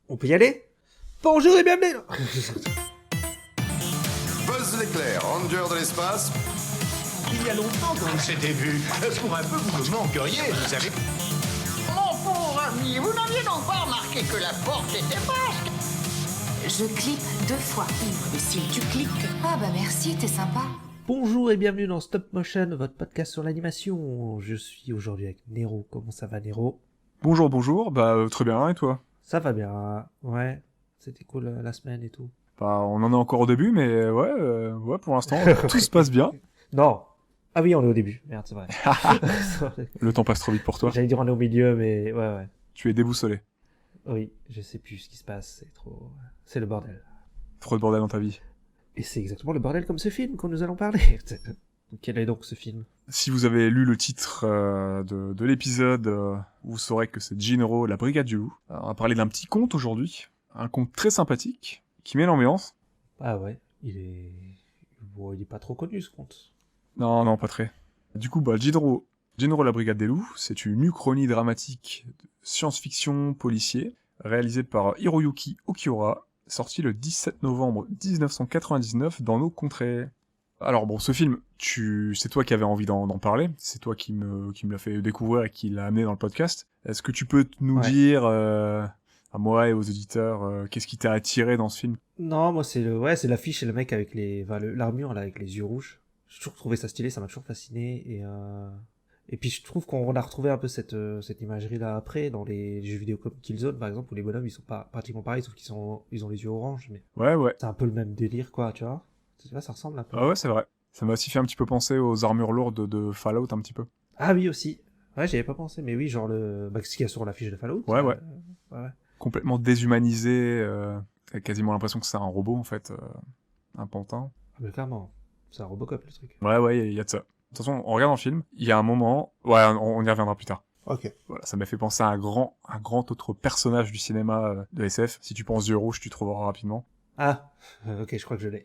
On peut y aller? Bonjour et bienvenue. Buzz l'éclair, ranger de l'espace. Il y a longtemps qu'on s'était vu. Pour un peu, vous me manqueriez, vous savez. Mon pauvre ami, vous n'aviez donc pas remarqué que la porte était basque? Je clique 2 fois. Et si tu cliques... Ah bah merci, t'es sympa. Bonjour et bienvenue dans Stop Motion, votre podcast sur l'animation. Je suis aujourd'hui avec Nero. Comment ça va, Nero? Bonjour, très bien, et toi? Ça va bien, ouais. C'était cool la semaine et tout. On en est encore au début, mais ouais, pour l'instant, tout se passe bien. Non. Ah oui, on est au début. Merde, c'est vrai. Le temps passe trop vite pour toi. J'allais dire on est au milieu, mais ouais. Tu es déboussolé. Oui, je sais plus ce qui se passe, c'est le bordel. Trop de bordel dans ta vie. Et c'est exactement le bordel comme ce film qu'on nous allons parler. Quel est donc ce film? Si vous avez lu le titre de l'épisode, vous saurez que c'est Jinro, la brigade du loup. Alors, on va parler d'un petit conte aujourd'hui. Un conte très sympathique, qui met l'ambiance. Ah ouais, il est pas trop connu ce conte. Non, pas très. Du coup, Jinro, la brigade des loups, c'est une uchronie dramatique de science-fiction policier, réalisée par Hiroyuki Okiura, sorti le 17 novembre 1999 dans nos contrées. Alors bon, ce film, c'est toi qui avais envie d'en parler, c'est toi qui me l'a fait découvrir et qui l'a amené dans le podcast. Est-ce que tu peux nous dire, à moi et aux auditeurs, qu'est-ce qui t'a attiré dans ce film? Non, moi c'est l'affiche et le mec avec l'armure là avec les yeux rouges. J'ai toujours trouvé ça stylé, ça m'a toujours fasciné et puis je trouve qu'on a retrouvé un peu cette imagerie là après dans les jeux vidéo comme Killzone par exemple où les bonhommes ils sont pas pratiquement pareils sauf qu'ils ont les yeux orange mais Ouais. c'est un peu le même délire quoi, tu vois. Tu vois, ça ressemble un peu. Ah ouais, c'est vrai. Ça m'a aussi fait un petit peu penser aux armures lourdes de Fallout un petit peu. Ah oui aussi. Ouais, j'y avais pas pensé mais oui, genre ce qu'il y a sur l'affiche de Fallout. Ouais. Ouais. Complètement déshumanisé, t'as quasiment l'impression que c'est un robot en fait, un pantin. Ah, mais clairement, c'est un Robocop le truc. Ouais, il y a de ça. De toute façon, on regarde dans le film, il y a un moment... Ouais, on y reviendra plus tard. Ok. Voilà, ça m'a fait penser à un grand autre personnage du cinéma de SF. Si tu penses yeux rouges, tu trouveras rapidement. Ah, ok, je crois que je l'ai.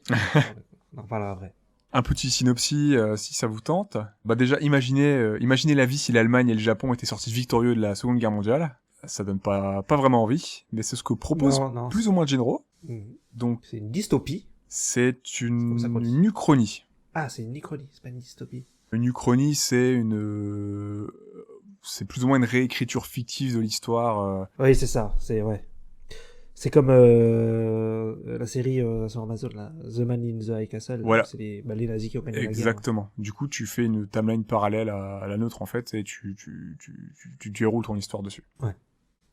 On en parlera après. Un petit synopsis, si ça vous tente. Déjà, imaginez la vie si l'Allemagne et le Japon étaient sortis victorieux de la Seconde Guerre mondiale. Ça donne pas vraiment envie, mais c'est ce que propose Non, plus ou moins Jinro. Donc, c'est une dystopie. c'est une uchronie. Ah, c'est une uchronie, c'est pas une dystopie. Une uchronie, c'est plus ou moins une réécriture fictive de l'histoire. Oui, c'est ça, c'est comme la série sur Amazon, là, The Man in the High Castle. Voilà. C'est les nazis qui ont gagné la guerre. Exactement. Du coup, tu fais une timeline parallèle à la nôtre, en fait, et tu déroules ton histoire dessus. Ouais.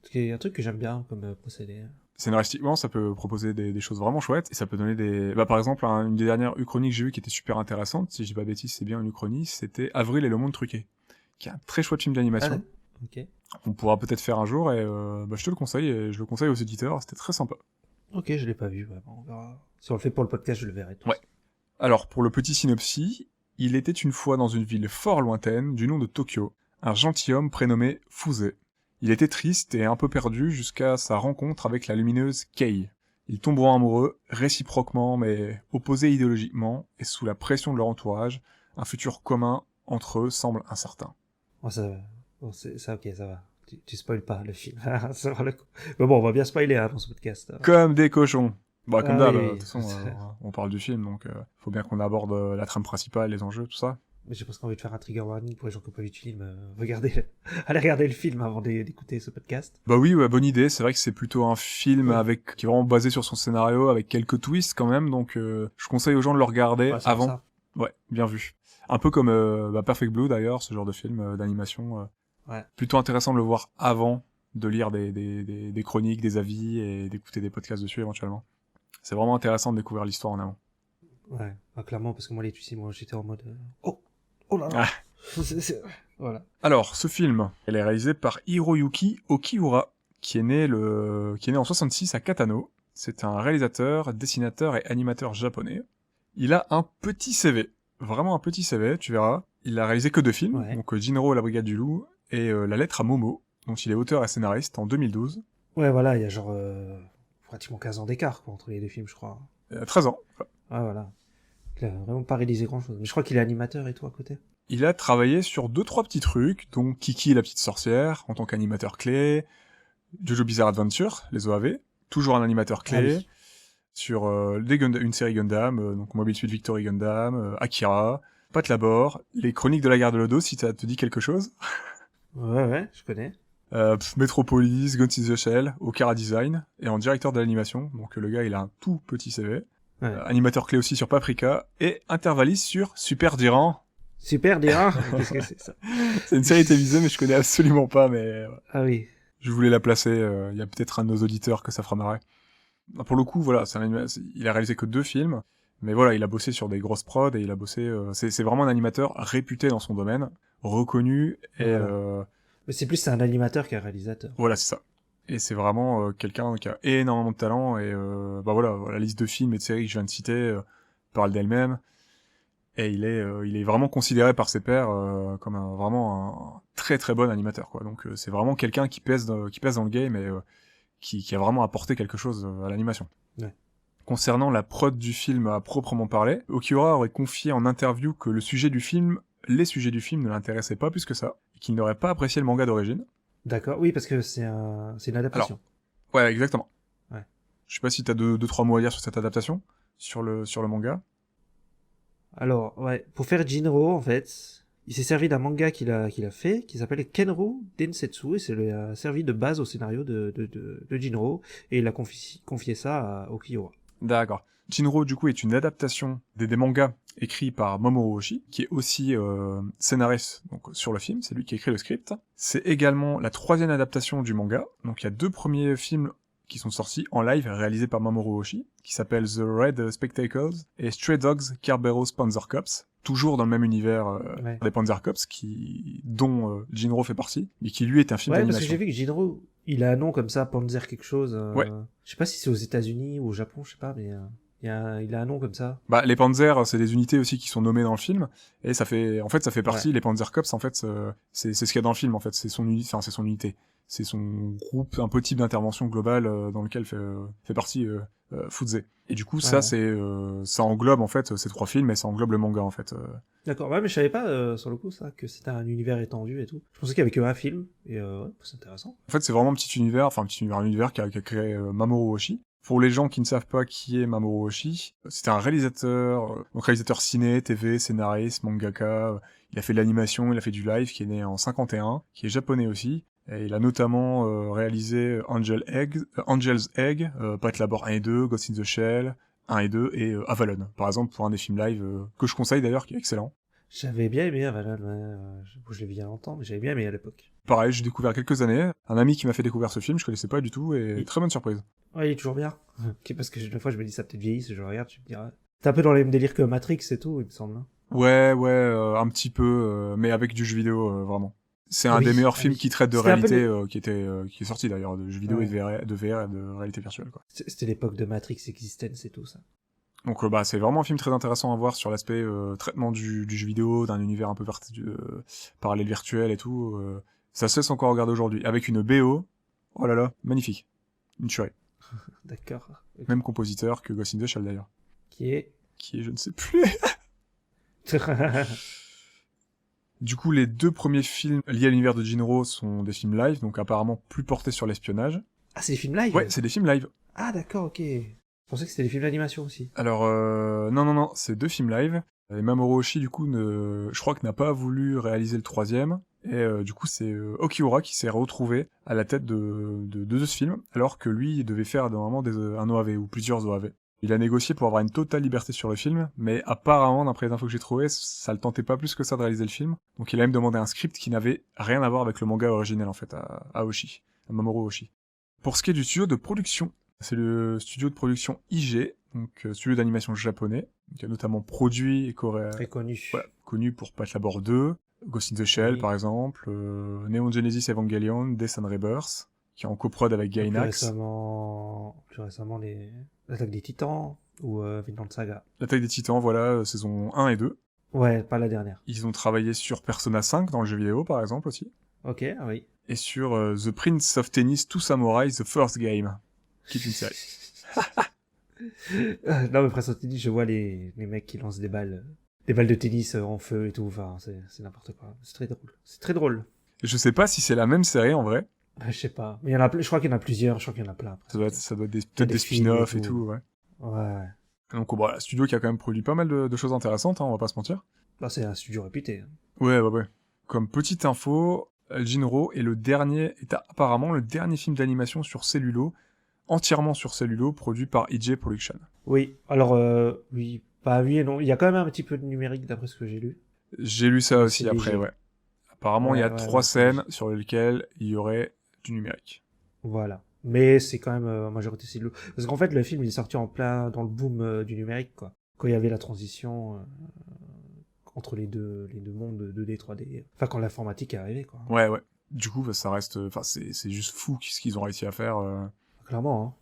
C'est un truc que j'aime bien comme procédé. Scénaristiquement, ça peut proposer des choses vraiment chouettes, et ça peut donner des... par exemple, une des dernières uchronies que j'ai vues qui était super intéressante, si je dis pas de bêtises, c'est bien une uchronie, c'était Avril et le monde truqué, qui est un très chouette film d'animation. Ah, ok. On pourra peut-être faire un jour, et je te le conseille, et je le conseille aux éditeurs, c'était très sympa. Ok, je l'ai pas vu, vraiment. On verra. Si on le fait pour le podcast, je le verrai. Ouais. Alors, pour le petit synopsis, il était une fois dans une ville fort lointaine, du nom de Tokyo, un gentilhomme prénommé Fusé. Il était triste et un peu perdu jusqu'à sa rencontre avec la lumineuse Kei. Ils tomberont amoureux, réciproquement mais opposés idéologiquement, et sous la pression de leur entourage, un futur commun entre eux semble incertain. Oh, ok, ça va. Tu spoil pas le film. Ça va le coup. Mais bon, on va bien spoiler dans ce podcast. Comme des cochons. Comme d'hab, oui. de toute façon, on parle du film, donc faut bien qu'on aborde la trame principale, les enjeux, tout ça. Mais j'ai presque envie de faire un trigger warning pour les gens qui n'ont pas vu le film. Allez regarder le film avant d'écouter ce podcast. Oui, bonne idée. C'est vrai que c'est plutôt un film qui est vraiment basé sur son scénario, avec quelques twists quand même, donc je conseille aux gens de le regarder avant. Ouais, bien vu. Un peu comme Perfect Blue d'ailleurs, ce genre de film d'animation. Ouais. Plutôt intéressant de le voir avant de lire des chroniques, des avis et d'écouter des podcasts dessus éventuellement. C'est vraiment intéressant de découvrir l'histoire en amont. Ouais, clairement, parce que moi, j'étais en mode... Oh là là. Voilà. Alors, ce film, il est réalisé par Hiroyuki Okiura, qui est né en 66 à Katano. C'est un réalisateur, dessinateur et animateur japonais. Il a un petit CV. Vraiment un petit CV, tu verras. Il a réalisé que 2 films, donc Jinro, la brigade du loup, et La lettre à Momo, dont il est auteur et scénariste en 2012. Ouais, voilà, il y a genre pratiquement 15 ans d'écart entre les 2 films, je crois. 13 ans. Ah, voilà. Il a vraiment pas réalisé grand-chose. Mais je crois qu'il est animateur et tout à côté. Il a travaillé sur 2-3 petits trucs, dont Kiki la petite sorcière, en tant qu'animateur clé, Jojo Bizarre Adventure, les OAV, toujours un animateur clé. Ah oui. Sur une série Gundam, donc Mobile Suit Victory Gundam, Akira, Pat Labor, les Chroniques de la Guerre de Lodo, si ça te dit quelque chose. Ouais, je connais. Metropolis, Ghost in the Shell, Okara Design, et en directeur de l'animation, donc le gars il a un tout petit CV. Ouais. Animateur clé aussi sur Paprika, et intervaliste sur Super Diran. Super D1. Qu'est-ce que c'est ça? C'est une série télévisée, mais je connais absolument pas, mais Ah oui. je voulais la placer, il y a peut-être un de nos auditeurs que ça fera marrer. Pour le coup, voilà, il a réalisé que 2 films, mais voilà, il a bossé sur des grosses prods, et il a bossé... c'est vraiment un animateur réputé dans son domaine, reconnu, et... Voilà. Mais c'est un animateur qu'un réalisateur. Voilà, c'est ça. Et c'est vraiment quelqu'un qui a énormément de talent, et bah voilà, la liste de films et de séries que je viens de citer parle d'elle-même, et il est vraiment considéré par ses pairs comme vraiment un très très bon animateur, quoi. Donc c'est vraiment quelqu'un qui pèse dans le game, et qui a vraiment apporté quelque chose à l'animation. Ouais. Concernant la prod du film à proprement parler, Okiura aurait confié en interview que les sujets du film ne l'intéressaient pas plus que ça, et qu'il n'aurait pas apprécié le manga d'origine. D'accord, oui, parce que c'est une adaptation. Ouais, exactement. Ouais. Je sais pas si t'as deux, trois mots à dire sur cette adaptation, sur le manga. Alors, ouais, pour faire Jinro, en fait, il s'est servi d'un manga qu'il a fait, qui s'appelle Kenro Densetsu, et ça lui a servi de base au scénario de Jinro, et il a confié ça à Okiura. D'accord. Jinro, du coup, est une adaptation des mangas écrits par Mamoru Oshii, qui est aussi scénariste donc, sur le film, c'est lui qui a écrit le script. C'est également la 3e adaptation du manga, donc il y a 2 premiers films qui sont sortis en live réalisés par Mamoru Oshii, qui s'appellent The Red Spectacles et Stray Dogs Kerberos Panzer Cops, toujours dans le même univers Ouais. des Panzer Cops, dont Jinro fait partie, mais qui lui est un film Ouais, parce que d'animation. j'ai vu que Jinro, il a un nom comme ça, Panzer quelque chose. Ouais. Je sais pas si c'est aux États-Unis ou au Japon, je sais pas, mais il a un nom comme ça. Bah, les Panzer, c'est des unités aussi qui sont nommées dans le film, et ça fait partie, les Panzer Cops, en fait, c'est ce qu'il y a dans le film, en fait, c'est son unité. C'est son groupe, un peu type d'intervention globale dans lequel fait partie Fuzé. Et du coup, ça, ça englobe, en fait, ces 3 films, et ça englobe le manga, en fait. D'accord, ouais, mais je savais pas, sur le coup, ça, que c'était un univers étendu et tout. Je pensais qu'il y avait que un film, et ouais, c'est intéressant. En fait, c'est vraiment un univers qu'a créé Mamoru Oshii. Pour les gens qui ne savent pas qui est Mamoru Oshii, c'était un réalisateur ciné, TV, scénariste, mangaka. Il a fait de l'animation, il a fait du live, qui est né en 51, qui est japonais aussi. Et il a notamment réalisé Angel's Egg, Pat Labor 1 et 2, Ghost in the Shell 1 et 2, et Avalon, par exemple, pour un des films live que je conseille d'ailleurs, qui est excellent. J'avais bien aimé Avalon, ouais, je l'ai vu il y a longtemps, mais j'avais bien aimé à l'époque. Pareil, j'ai découvert quelques années. Un ami qui m'a fait découvrir ce film, je connaissais pas du tout, et très bonne surprise. Ouais, il est toujours bien. Ok, parce que une fois, je me dis, ça a peut-être vieilli, si je le regarde, tu me diras. C'est un peu dans les mêmes délires que Matrix et tout, il me semble. Hein. Ouais, un petit peu, mais avec du jeu vidéo, vraiment. C'est un Oui, des meilleurs ah films oui. qui traite de C'était un peu réalité, qui est sorti d'ailleurs, de jeux vidéo Ouais. et de VR et de réalité virtuelle, quoi. C'était l'époque de Matrix Existence et tout ça. Donc bah c'est vraiment un film très intéressant à voir sur l'aspect traitement du jeu vidéo, d'un univers un peu parallèle virtuel et tout. Ça se laisse encore regarder aujourd'hui, avec une BO, oh là là, magnifique. Une tuerie. D'accord. Ok. Même compositeur que Ghost in the Shell d'ailleurs. Qui est... Qui est, je ne sais plus. Du coup, les 2 premiers films liés à l'univers de Jinro sont des films live, donc apparemment plus portés sur l'espionnage. Ah, c'est des films live? Ouais, c'est des films live. Ah, d'accord, ok. Je pensais que c'était des films d'animation aussi. Alors, non, c'est 2 films live. Et Mamoru Oshii, du coup, je crois que n'a pas voulu réaliser le 3e. Et du coup, c'est Okiura qui s'est retrouvé à la tête de ce film, alors que lui, il devait faire normalement un OAV, ou plusieurs OAV. Il a négocié pour avoir une totale liberté sur le film, mais apparemment, d'après les infos que j'ai trouvées, ça le tentait pas plus que ça de réaliser le film. Donc il a même demandé un script qui n'avait rien à voir avec le manga originel, en fait, à Oshii, à Mamoru Oshii. Pour ce qui est du studio de production, c'est le studio de production IG, donc studio d'animation japonais, qui a notamment produit et Très connu. voilà, connu pour Pat Labor 2, Ghost in the Shell Oui. par exemple, Neon Genesis Evangelion, Death and Rebirth, qui est en coprod avec Gainax. Plus récemment l'attaque des Titans ou Vinland Saga. L'Attaque des Titans, voilà, saison 1 et 2. Ouais, pas la dernière. Ils ont travaillé sur Persona 5 dans le jeu vidéo par exemple aussi. Ok, ah oui. Et sur The Prince of Tennis 2 Samurai The First Game, qui est une série. Non, mais Prince of Tennis, je vois les mecs qui lancent des balles de tennis en feu et tout. Enfin, c'est n'importe quoi. C'est très drôle. C'est très drôle. Je sais pas si c'est la même série en vrai, Je sais pas. Mais il y en a, je crois qu'il y en a plusieurs, je crois qu'il y en a plein. Après. Ça doit être peut-être des films spin-offs et et tout, ouais. Ouais. Donc, bon, un studio qui a quand même produit pas mal de choses intéressantes, hein, on va pas se mentir. Bah, c'est un studio réputé. Ouais. Comme petite info, Jinro est apparemment le dernier film d'animation sur cellulo, entièrement sur cellulo, produit par EJ Production. Oui, alors, oui. Bah, oui et non. Il y a quand même un petit peu de numérique d'après ce que j'ai lu. J'ai lu ça aussi C'est après, léger. ouais. Apparemment, il y a Ouais, 3 ouais, scènes sur lesquelles il y aurait du numérique. Voilà. Mais c'est quand même en majorité cellulo. Parce qu'en fait, le film il est sorti en plein dans le boom du numérique, quoi. Quand il y avait la transition entre les deux mondes 2D, 3D. Enfin, quand l'informatique est arrivée, quoi. Ouais. Du coup, ça reste... Enfin, c'est juste fou ce qu'ils ont réussi à faire. Clairement, hein.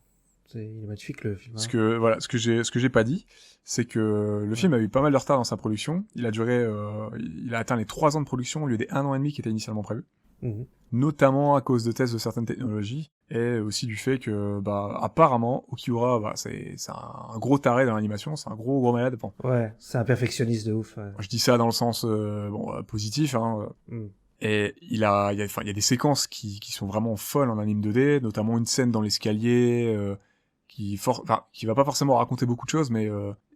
Il est magnifique, le film. Parce Hein. que, voilà, ce que j'ai pas dit, c'est que le film a eu pas mal de retard dans sa production. Il a atteint les 3 ans de production au lieu des 1 an et demi qui étaient initialement prévus. Mhm. Notamment à cause de tests de certaines technologies, et aussi du fait que, apparemment, Ukiura, c'est un gros taré dans l'animation, c'est un gros malade. Bon, Ouais, c'est un perfectionniste de ouf. Ouais. je dis ça dans le sens, positif, hein. Mhm. Et il y a des séquences qui sont vraiment folles en anime 2D, notamment une scène dans l'escalier, qui va pas forcément raconter beaucoup de choses, mais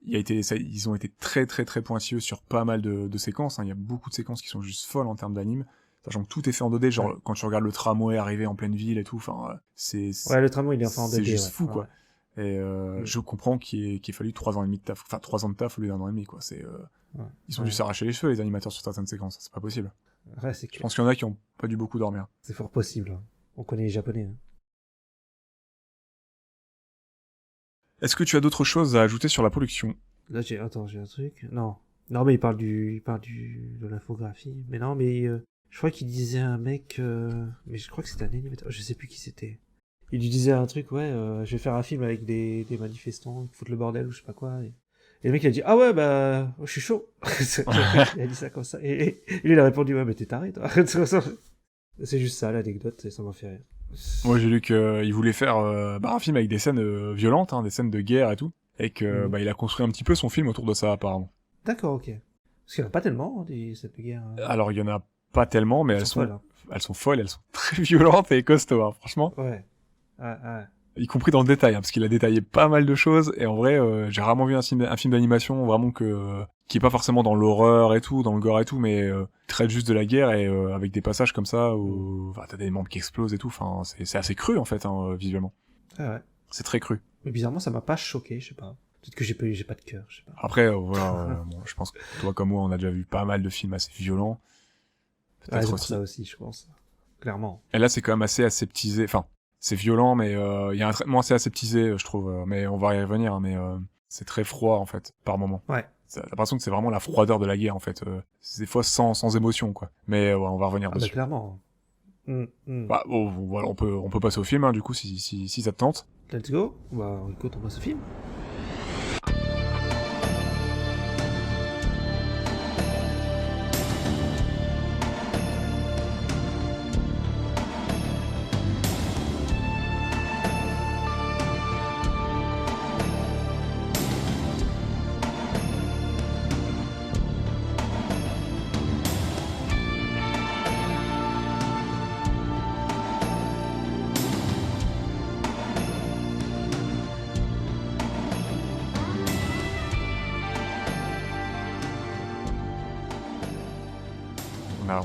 ils ont été très très très pointilleux sur pas mal de séquences, hein. Il y a beaucoup de séquences qui sont juste folles en termes d'anime, sachant que tout est fait en 2D, genre quand tu regardes le tramway arriver en pleine ville et tout, Ouais, le tramway il est enfin en 2D. c'est juste ouais. fou, quoi. Ouais. Et je comprends qu'il ait fallu 3 ans et demi de taf, enfin 3 ans de taf au lieu d'1 an et demi, quoi. Ils ont dû s'arracher les cheveux, les animateurs, sur certaines séquences, c'est pas possible. Ouais, c'est Je clair. pense qu'il y en a qui ont pas dû beaucoup dormir. C'est fort possible. Hein. On connaît les Japonais. Hein. Est-ce que tu as d'autres choses à ajouter sur la production? Là, j'ai un truc. Non, mais il parle de l'infographie. Mais non, mais je crois qu'il disait à un mec, mais je crois que c'était un animateur. Je sais plus qui c'était. Il lui disait un truc, ouais, je vais faire un film avec des manifestants qui foutent le bordel ou je sais pas quoi. Et le mec il a dit, ah ouais, bah, je suis chaud. Il a dit ça comme ça. Et lui il a répondu, ouais, mais t'es taré, toi. C'est juste ça l'anecdote et ça m'a fait rire. Moi, j'ai lu qu'il voulait faire un film avec des scènes violentes, hein, des scènes de guerre et tout, et que il a construit un petit peu son film autour de ça, apparemment. D'accord, ok. Parce qu'il n'y en a pas tellement, cette guerre. Alors, il y en a pas tellement, mais elles sont folles. Hein. Elles sont folles, elles sont très violentes et costauds, hein, franchement. Ouais. Y compris dans le détail, hein, parce qu'il a détaillé pas mal de choses, et en vrai, j'ai rarement vu un film d'animation vraiment qui est pas forcément dans l'horreur et tout, dans le gore et tout, mais traite juste de la guerre et avec des passages comme ça où t'as des membres qui explosent et tout, enfin c'est assez cru en fait, hein, visuellement. Ah ouais. C'est très cru. Mais bizarrement ça m'a pas choqué, je sais pas. Peut-être que j'ai pas de cœur, je sais pas. Après voilà, bon, je pense que toi comme moi on a déjà vu pas mal de films assez violents. Ouais, Peut-être c'est pour aussi. ça aussi, je pense. Clairement. Et là c'est quand même assez aseptisé, enfin c'est violent mais il y a un traitement assez aseptisé je trouve, mais on va y revenir, hein, mais c'est très froid en fait par moment. Ouais. T'as l'impression que c'est vraiment la froideur de la guerre en fait, c'est des fois sans émotion quoi. Mais ouais, on va revenir Ah bah dessus. clairement. Bah voilà, on peut passer au film hein, du coup si ça te tente. Let's go. Bah écoute, on voit ce film.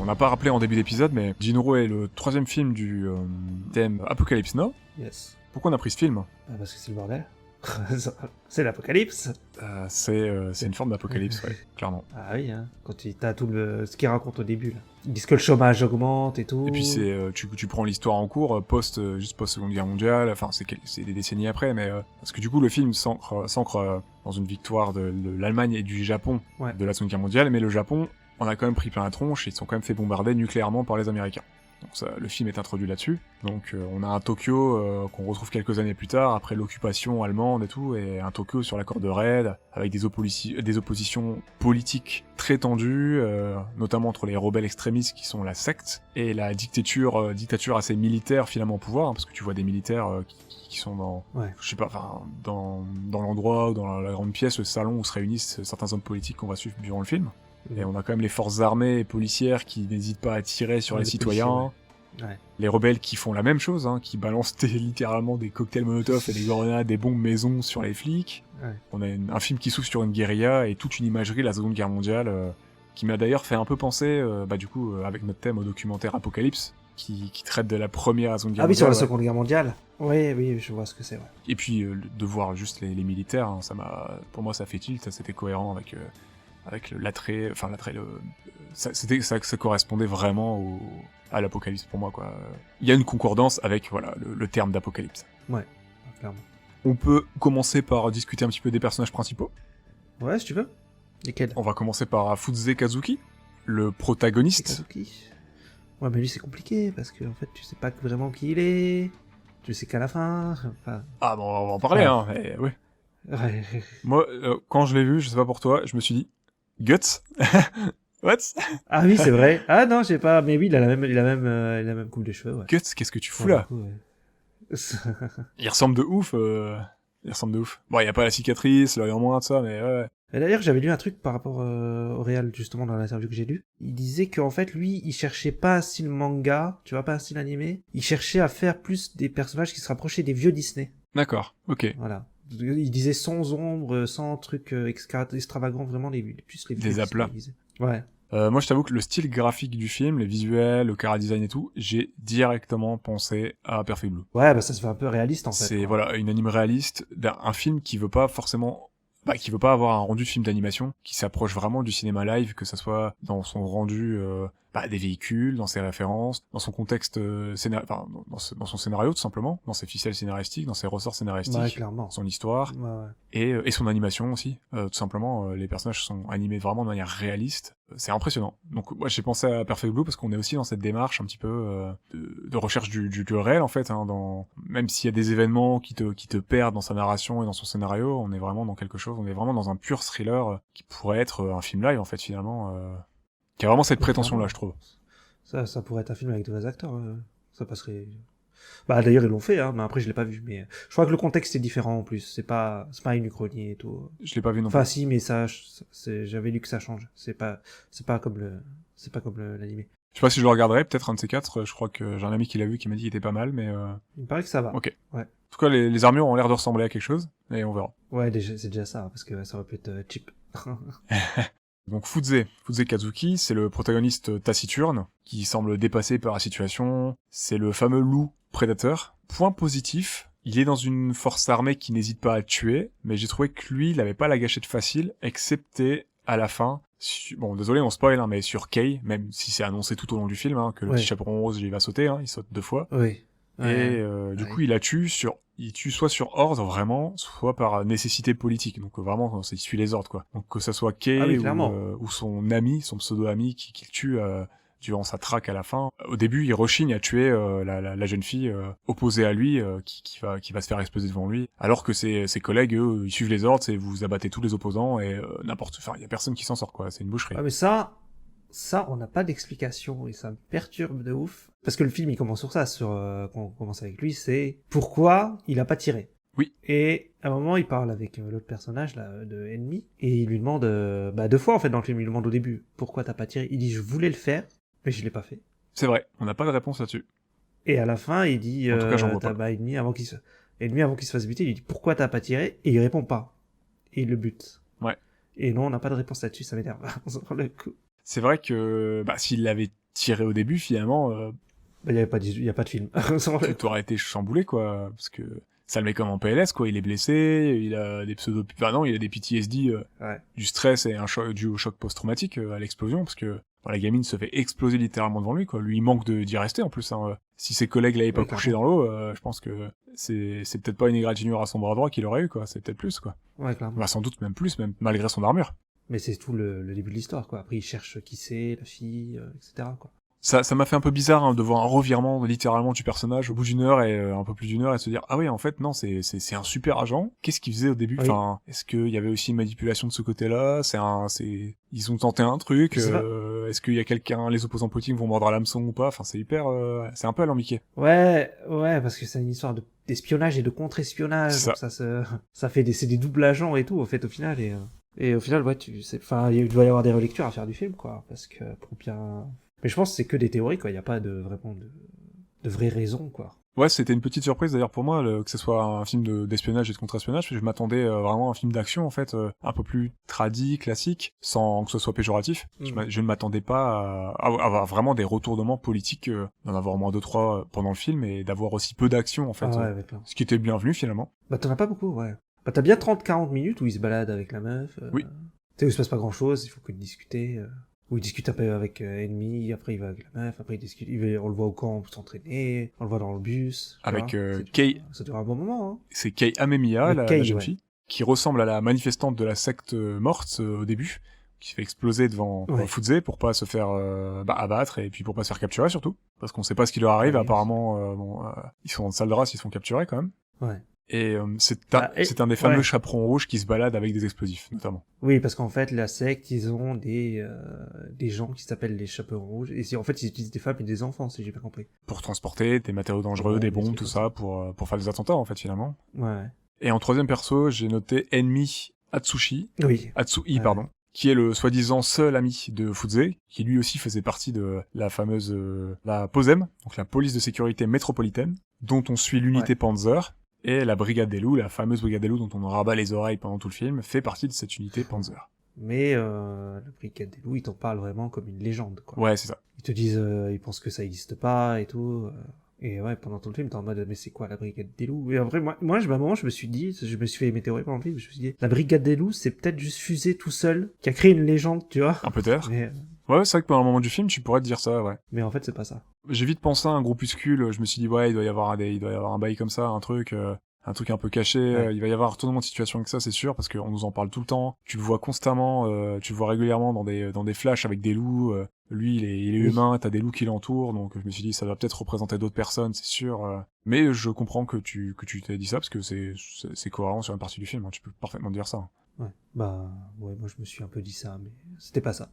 On n'a pas rappelé en début d'épisode, mais Jinro est le 3e film du thème Apocalypse Now. Yes. Pourquoi on a pris ce film? Ah, parce que c'est le bordel. C'est l'apocalypse. C'est une forme d'apocalypse, ouais, clairement. Ah oui, hein. Quand t'as tout ce qu'il raconte au début, là. Ils disent que le chômage augmente et tout. Et puis tu prends l'histoire en cours, post Seconde Guerre mondiale, enfin c'est des décennies après, mais parce que du coup le film s'ancre dans une victoire de l'Allemagne et du Japon de la Seconde Guerre mondiale, mais le Japon on a quand même pris plein la tronche, ils se sont quand même fait bombarder nucléairement par les Américains. Donc ça, le film est introduit là-dessus. Donc on a un Tokyo qu'on retrouve quelques années plus tard, après l'occupation allemande et tout, et un Tokyo sur l'accord de Raid, avec des oppositions politiques très tendues, notamment entre les rebelles extrémistes qui sont la secte, et la dictature assez militaire finalement au pouvoir, hein, parce que tu vois des militaires qui sont dans, je sais pas, enfin dans l'endroit ou dans la grande pièce, le salon où se réunissent certains hommes politiques qu'on va suivre durant le film. Et on a quand même les forces armées et policières qui n'hésitent pas à tirer sur les citoyens. Ouais. Les rebelles qui font la même chose, hein, qui balancent littéralement des cocktails Molotov et des grenades, des bombes maison sur les flics. Ouais. On a un film qui s'ouvre sur une guérilla et toute une imagerie de la Seconde Guerre mondiale, qui m'a d'ailleurs fait un peu penser, avec notre thème, au documentaire Apocalypse, qui traite de la première à la Seconde Guerre Ah oui, mondiale. sur la Seconde Guerre mondiale. Oui, je vois ce que c'est. Ouais. Et puis de voir juste les militaires, hein, pour moi ça fait tilt, ça c'était cohérent avec l'attrait, ça correspondait vraiment à l'apocalypse pour moi, quoi. Il y a une concordance avec le terme d'apocalypse. Ouais, clairement. On peut commencer par discuter un petit peu des personnages principaux. Ouais, si tu veux. Lesquels? On va commencer par Fudze Kazuki, le protagoniste. Kazuki. Ouais, mais lui c'est compliqué parce que en fait tu sais pas vraiment qui il est. Tu sais qu'à la fin. Enfin... Ah bon, on va en parler, ouais. hein. Mais, ouais. Ouais. Moi, quand je l'ai vu, je sais pas pour toi, je me suis dit Guts. What? Ah oui, c'est vrai. Ah non, je sais pas. Mais oui, il a la même coupe de cheveux. Ouais. Guts, qu'est-ce que tu fous là? Du coup, ouais. Il ressemble de ouf. Il ressemble de ouf. Bon, il y a pas la cicatrice, l'œil en moins, tout ça, mais ouais. Et d'ailleurs, j'avais lu un truc par rapport au réal, justement, dans l'interview que j'ai lu. Il disait qu'en fait, lui, il cherchait pas un style manga, tu vois, pas un style animé. Il cherchait à faire plus des personnages qui se rapprochaient des vieux Disney. D'accord, ok. Voilà. Il disait sans ombre, sans trucs extravagants, vraiment plus les vieux Des aplats. Disney, il disait. Ouais. Moi, je t'avoue que le style graphique du film, les visuels, le chara design et tout, j'ai directement pensé à Perfect Blue. Ouais, bah ça se fait un peu réaliste, en fait. C'est, quoi. voilà, une anime réaliste, un film qui veut pas forcément... qui veut pas avoir un rendu de film d'animation, qui s'approche vraiment du cinéma live, que ça soit dans son rendu des véhicules, dans ses références, dans son contexte dans son scénario tout simplement, dans ses ficelles scénaristiques, dans ses ressorts scénaristiques, Ouais, clairement. son histoire, Ouais. et son animation aussi. Tout simplement, les personnages sont animés vraiment de manière réaliste. C'est impressionnant. Donc moi j'ai pensé à Perfect Blue parce qu'on est aussi dans cette démarche un petit peu de recherche du réel en fait, hein, même s'il y a des événements qui te perdent dans sa narration et dans son scénario, on est vraiment dans quelque chose, on est vraiment dans un pur thriller qui pourrait être un film live en fait finalement, qui a vraiment cette prétention là je trouve. Ça pourrait être un film avec de vrais acteurs. Ça passerait. Bah d'ailleurs ils l'ont fait, hein, mais après je l'ai pas vu. Mais je crois que le contexte est différent en plus. C'est pas une uchronie et tout. Je l'ai pas vu non plus. Enfin si, mais j'avais lu que ça change. C'est pas comme l'animé. Je sais pas si je le regarderai, peut-être un de ces quatre. Je crois que j'ai un ami qui l'a vu qui m'a dit qu'il était pas mal, mais. Il me paraît que ça va. Ok. Ouais. En tout cas, les armures ont l'air de ressembler à quelque chose, et on verra. Ouais, c'est déjà ça, parce que ça aurait pu être cheap. Donc Fudze Kazuki, c'est le protagoniste taciturne, qui semble dépassé par la situation. C'est le fameux loup prédateur. Point positif, il est dans une force armée qui n'hésite pas à tuer, mais j'ai trouvé que lui, il avait pas la gâchette facile, excepté à la fin. Bon, désolé, on spoil, hein, mais sur Kay, même si c'est annoncé tout au long du film, hein, que le petit chaperon rose, il va sauter, hein, il saute 2 fois. Oui. Et du coup, il tue soit sur ordre, vraiment, soit par nécessité politique. Donc vraiment, il suit les ordres, quoi. Donc que ça soit Kay ou son ami, son pseudo-ami qui le tue durant sa traque à la fin. Au début, il rechigne à tuer la jeune fille opposée à lui, qui va se faire exploser devant lui. Alors que ses collègues, eux, ils suivent les ordres, c'est vous abattez tous les opposants et il y a personne qui s'en sort, quoi. C'est une boucherie. Ah mais ça, on n'a pas d'explication et ça me perturbe de ouf. Parce que le film, il commence sur ça, quand on commence avec lui, c'est pourquoi il a pas tiré. Oui. Et à un moment, il parle avec l'autre personnage, là, de Ennemi, et il lui demande, 2 fois, en fait, dans le film, il lui demande au début, pourquoi t'as pas tiré? Il dit, je voulais le faire, mais je l'ai pas fait. C'est vrai, on n'a pas de réponse là-dessus. Et à la fin, il dit, en tout cas, j'en vois pas. Ennemi, avant qu'il se fasse buter, il lui dit, pourquoi t'as pas tiré? Et il répond pas. Et il le bute. Ouais. Et non, on n'a pas de réponse là-dessus, ça m'énerve. Le coup. C'est vrai que s'il l'avait tiré au début, finalement, il y a pas de film. tout aurait été chamboulé, quoi, parce que ça le met comme en PLS, quoi. Il est blessé, il a des il a des PTSD du stress et un choc dû au choc post-traumatique à l'explosion, parce que la gamine se fait exploser littéralement devant lui, quoi. Lui, il manque d'y rester en plus. Hein. Si ses collègues l'avaient pas couché dans l'eau, je pense que c'est peut-être pas une égratignure à son bras droit qu'il aurait eu, quoi. C'est peut-être plus, quoi. Ouais, clairement. Bah, sans doute même plus, même malgré son armure. Mais c'est tout le début de l'histoire, quoi. Après, il cherche qui c'est, la fille, etc., quoi. Ça m'a fait un peu bizarre, hein, de voir un revirement littéralement du personnage au bout d'une heure et un peu plus d'une heure et de se dire ah oui, en fait non, c'est un super agent. Qu'est-ce qu'il faisait au début? Oui. Enfin, est-ce qu'il y avait aussi une manipulation de ce côté-là? Ils ont tenté un truc. Est-ce qu'il y a quelqu'un, les opposants politiques vont mordre à l'hameçon ou pas? Enfin, c'est un peu alambiqué. Ouais, parce que c'est une histoire d'espionnage et de contre-espionnage. Donc ça fait c'est des doubles agents et tout, au fait, au final. Et au final, ouais, il doit y avoir des relectures à faire du film, quoi. Parce que pour bien. Mais je pense que c'est que des théories, quoi. Il n'y a pas vraiment de vraies raisons, quoi. Ouais, c'était une petite surprise d'ailleurs pour moi que ce soit un film d'espionnage et de contre-espionnage, parce que je m'attendais vraiment à un film d'action en fait, un peu plus tradi, classique, sans que ce soit péjoratif. Je ne m'attendais pas à avoir vraiment des retournements politiques, d'en avoir au moins 2-3 pendant le film et d'avoir aussi peu d'action en fait. Ah ouais, d'accord. Ce qui était bienvenu finalement. Bah t'en as pas beaucoup, ouais. Bah t'as bien 30-40 minutes où il se balade avec la meuf. Oui. Tu sais, où il se passe pas grand chose, il faut que discuter. Où il discute un peu avec Ennemi, après il va avec la meuf, après il discute, on le voit au camp pour s'entraîner, on le voit dans le bus. Avec Kei. Ça dure un bon moment, hein. C'est Kei Amemiya, la jeune ouais. fille, qui ressemble à la manifestante de la secte morte au début, qui se fait exploser devant Fuzé pour pas se faire abattre et puis pour pas se faire capturer surtout, parce qu'on sait pas ce qui leur arrive. Apparemment, ils sont en salle de race, ils sont capturés quand même. Ouais. Et c'est un des fameux chaperons rouges qui se baladent avec des explosifs, notamment. Oui, parce qu'en fait, la secte, ils ont des gens qui s'appellent les chaperons rouges. Et en fait, ils utilisent des femmes et des enfants, si j'ai bien compris. Pour transporter des matériaux dangereux, des bombes, tout ça, pour faire des attentats, en fait, finalement. Ouais. Et en troisième perso, j'ai noté Enmi Atsushi. Oui. Atsui, pardon. Qui est le soi-disant seul ami de Fuzé, qui lui aussi faisait partie de la fameuse la POSEM, donc la police de sécurité métropolitaine, dont on suit l'unité Panzer. Et la Brigade des Loups, la fameuse Brigade des Loups dont on rabat les oreilles pendant tout le film, fait partie de cette unité Panzer. Mais la Brigade des Loups, ils t'en parlent vraiment comme une légende, quoi. Ouais, c'est ça. Ils te disent, ils pensent que ça existe pas et tout. Et ouais, pendant tout le film, t'es en mode, mais c'est quoi la Brigade des Loups? Et après, moi, à un moment, je me suis fait météorer pendant le film, je me suis dit, la Brigade des Loups, c'est peut-être juste Fusé tout seul, qui a créé une légende, tu vois. Un peut-être. Mais, ouais, c'est vrai que pendant le moment du film, tu pourrais te dire ça, ouais. Mais en fait, c'est pas ça. J'ai vite pensé à un groupuscule, je me suis dit, ouais, il doit y avoir un bail comme ça, un truc un peu caché, il va y avoir un retournement de situation avec ça, c'est sûr, parce qu'on nous en parle tout le temps. Tu le vois constamment, tu le vois régulièrement dans des flashs avec des loups. Lui, il est humain, t'as des loups qui l'entourent, donc je me suis dit, ça doit peut-être représenter d'autres personnes, c'est sûr. Mais je comprends que tu t'aies dit ça, parce que c'est cohérent sur une partie du film, hein, tu peux parfaitement dire ça. Ouais, moi je me suis un peu dit ça, mais c'était pas ça.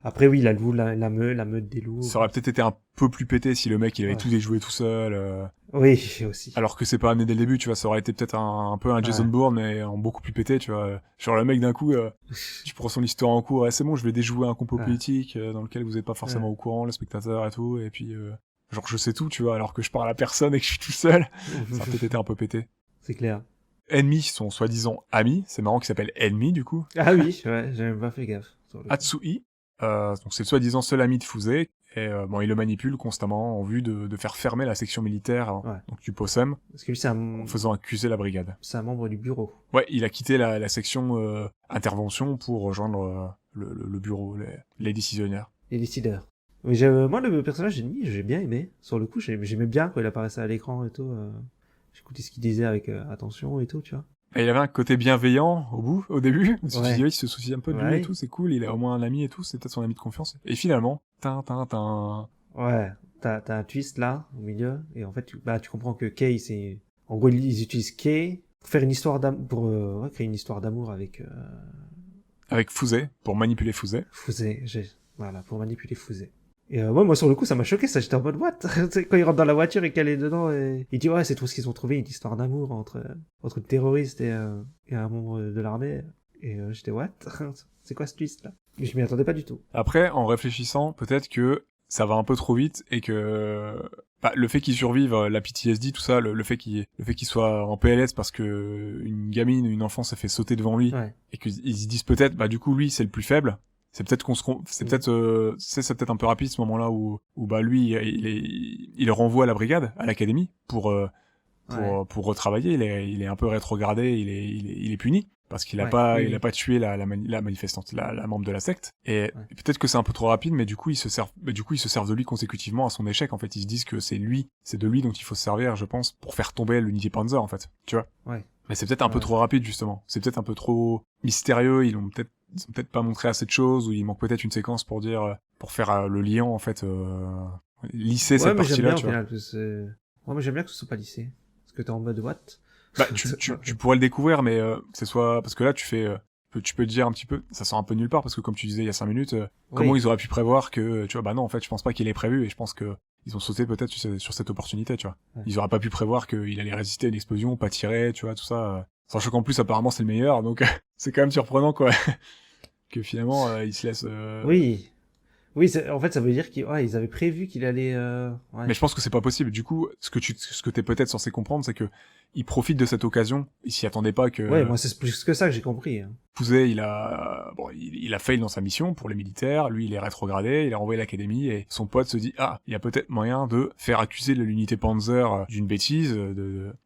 Après oui, la meute des loups. Ça aurait peut-être été un peu plus pété si le mec il avait tout déjoué tout seul. Oui, aussi. Alors que c'est pas amené dès le début, tu vois, ça aurait été peut-être un peu un Jason Bourne, mais en beaucoup plus pété, tu vois. Genre le mec d'un coup, tu prends son histoire en cours, c'est bon, je vais déjouer un complot politique dans lequel vous êtes pas forcément au courant, le spectateur et tout, et puis genre je sais tout, tu vois, alors que je parle à personne et que je suis tout seul. Ça aurait peut-être été un peu pété. C'est clair. Ennemis sont soi-disant amis, c'est marrant qu'il s'appelle Ennemis du coup. Ah oui, ouais, j'ai même pas fait gaffe. Atsui, donc c'est le soi-disant seul ami de Fuzé, et il le manipule constamment en vue de faire fermer la section militaire donc du POSEM, parce que lui, en faisant accuser la brigade. C'est un membre du bureau. Ouais, il a quitté la section intervention pour rejoindre le bureau, les décisionnaires. Les décideurs. Mais moi, le personnage ennemi, j'ai bien aimé. Sur le coup, j'aimais bien quand il apparaissait à l'écran et tout. J'écoutais ce qu'il disait avec attention et tout, tu vois. Et il avait un côté bienveillant au début. Je me suis dit, il se soucie un peu de lui et tout, c'est cool, il a au moins un ami et tout, c'est peut-être son ami de confiance. Et finalement, ouais, t'as un twist là, au milieu, et en fait, tu comprends que Kei, c'est... En gros, ils utilisent Kei pour faire une histoire d'amour, pour créer une histoire d'amour avec... Avec Fuzé, pour manipuler Fuzé. Voilà, pour manipuler Fuzé. Et moi, sur le coup, ça m'a choqué, ça, j'étais en mode, what? Quand il rentre dans la voiture et qu'elle est dedans, et il dit, ouais, c'est tout ce qu'ils ont trouvé, une histoire d'amour entre une terroriste et un membre de l'armée. Et j'étais, what? C'est quoi ce twist, là? Mais je m'y attendais pas du tout. Après, en réfléchissant, peut-être que ça va un peu trop vite, et que le fait qu'il survive, la PTSD, tout ça, le fait qu'il soit en PLS parce que une enfant s'est fait sauter devant lui, et qu'ils se disent peut-être, du coup, lui, c'est le plus faible. C'est peut-être c'est peut-être un peu rapide ce moment-là où lui il renvoie à la brigade, à l'académie pour retravailler. Il est un peu rétrogradé, il est puni parce qu'il a pas tué la manifestante, la membre de la secte. Et peut-être que c'est un peu trop rapide, mais du coup ils se servent de lui consécutivement à son échec. En fait, ils se disent que c'est de lui dont il faut se servir, je pense, pour faire tomber l'unité Panzer en fait. Tu vois. Ouais. Mais c'est peut-être un peu trop rapide justement. C'est peut-être un peu trop mystérieux. Ils ont peut-être pas montré assez de choses, ou il manque peut-être une séquence pour faire le lien en fait, lisser cette partie-là, tu vois. Ouais, mais j'aime bien que ce soit pas lissé. Parce que t'es en mode what? Tu pourrais le découvrir, mais que ce soit, parce que là tu peux te dire un petit peu, ça sort un peu nulle part, parce que comme tu disais il y a 5 minutes, comment ils auraient pu prévoir que, tu vois, non, en fait je pense pas qu'il ait prévu, et je pense que ils ont sauté peut-être sur cette opportunité, tu vois. Ouais. Ils auraient pas pu prévoir qu'il allait résister à une explosion, pas tirer, tu vois, tout ça. Sachant qu'en plus apparemment c'est le meilleur, donc c'est quand même surprenant quoi. Que finalement il se laisse... Oui, Oui, en fait, ça veut dire qu'ils ouais, ils avaient prévu qu'il allait... ouais. Mais je pense que c'est pas possible. Du coup, ce que t'es peut-être censé comprendre, c'est que il profite de cette occasion. Il s'y attendait pas que Ouais, moi, c'est plus que ça que j'ai compris. Hein. Pouzet, il a fail dans sa mission pour les militaires. Lui, il est rétrogradé, il est renvoyé à l'académie et son pote se dit il y a peut-être moyen de faire accuser l'unité Panzer d'une bêtise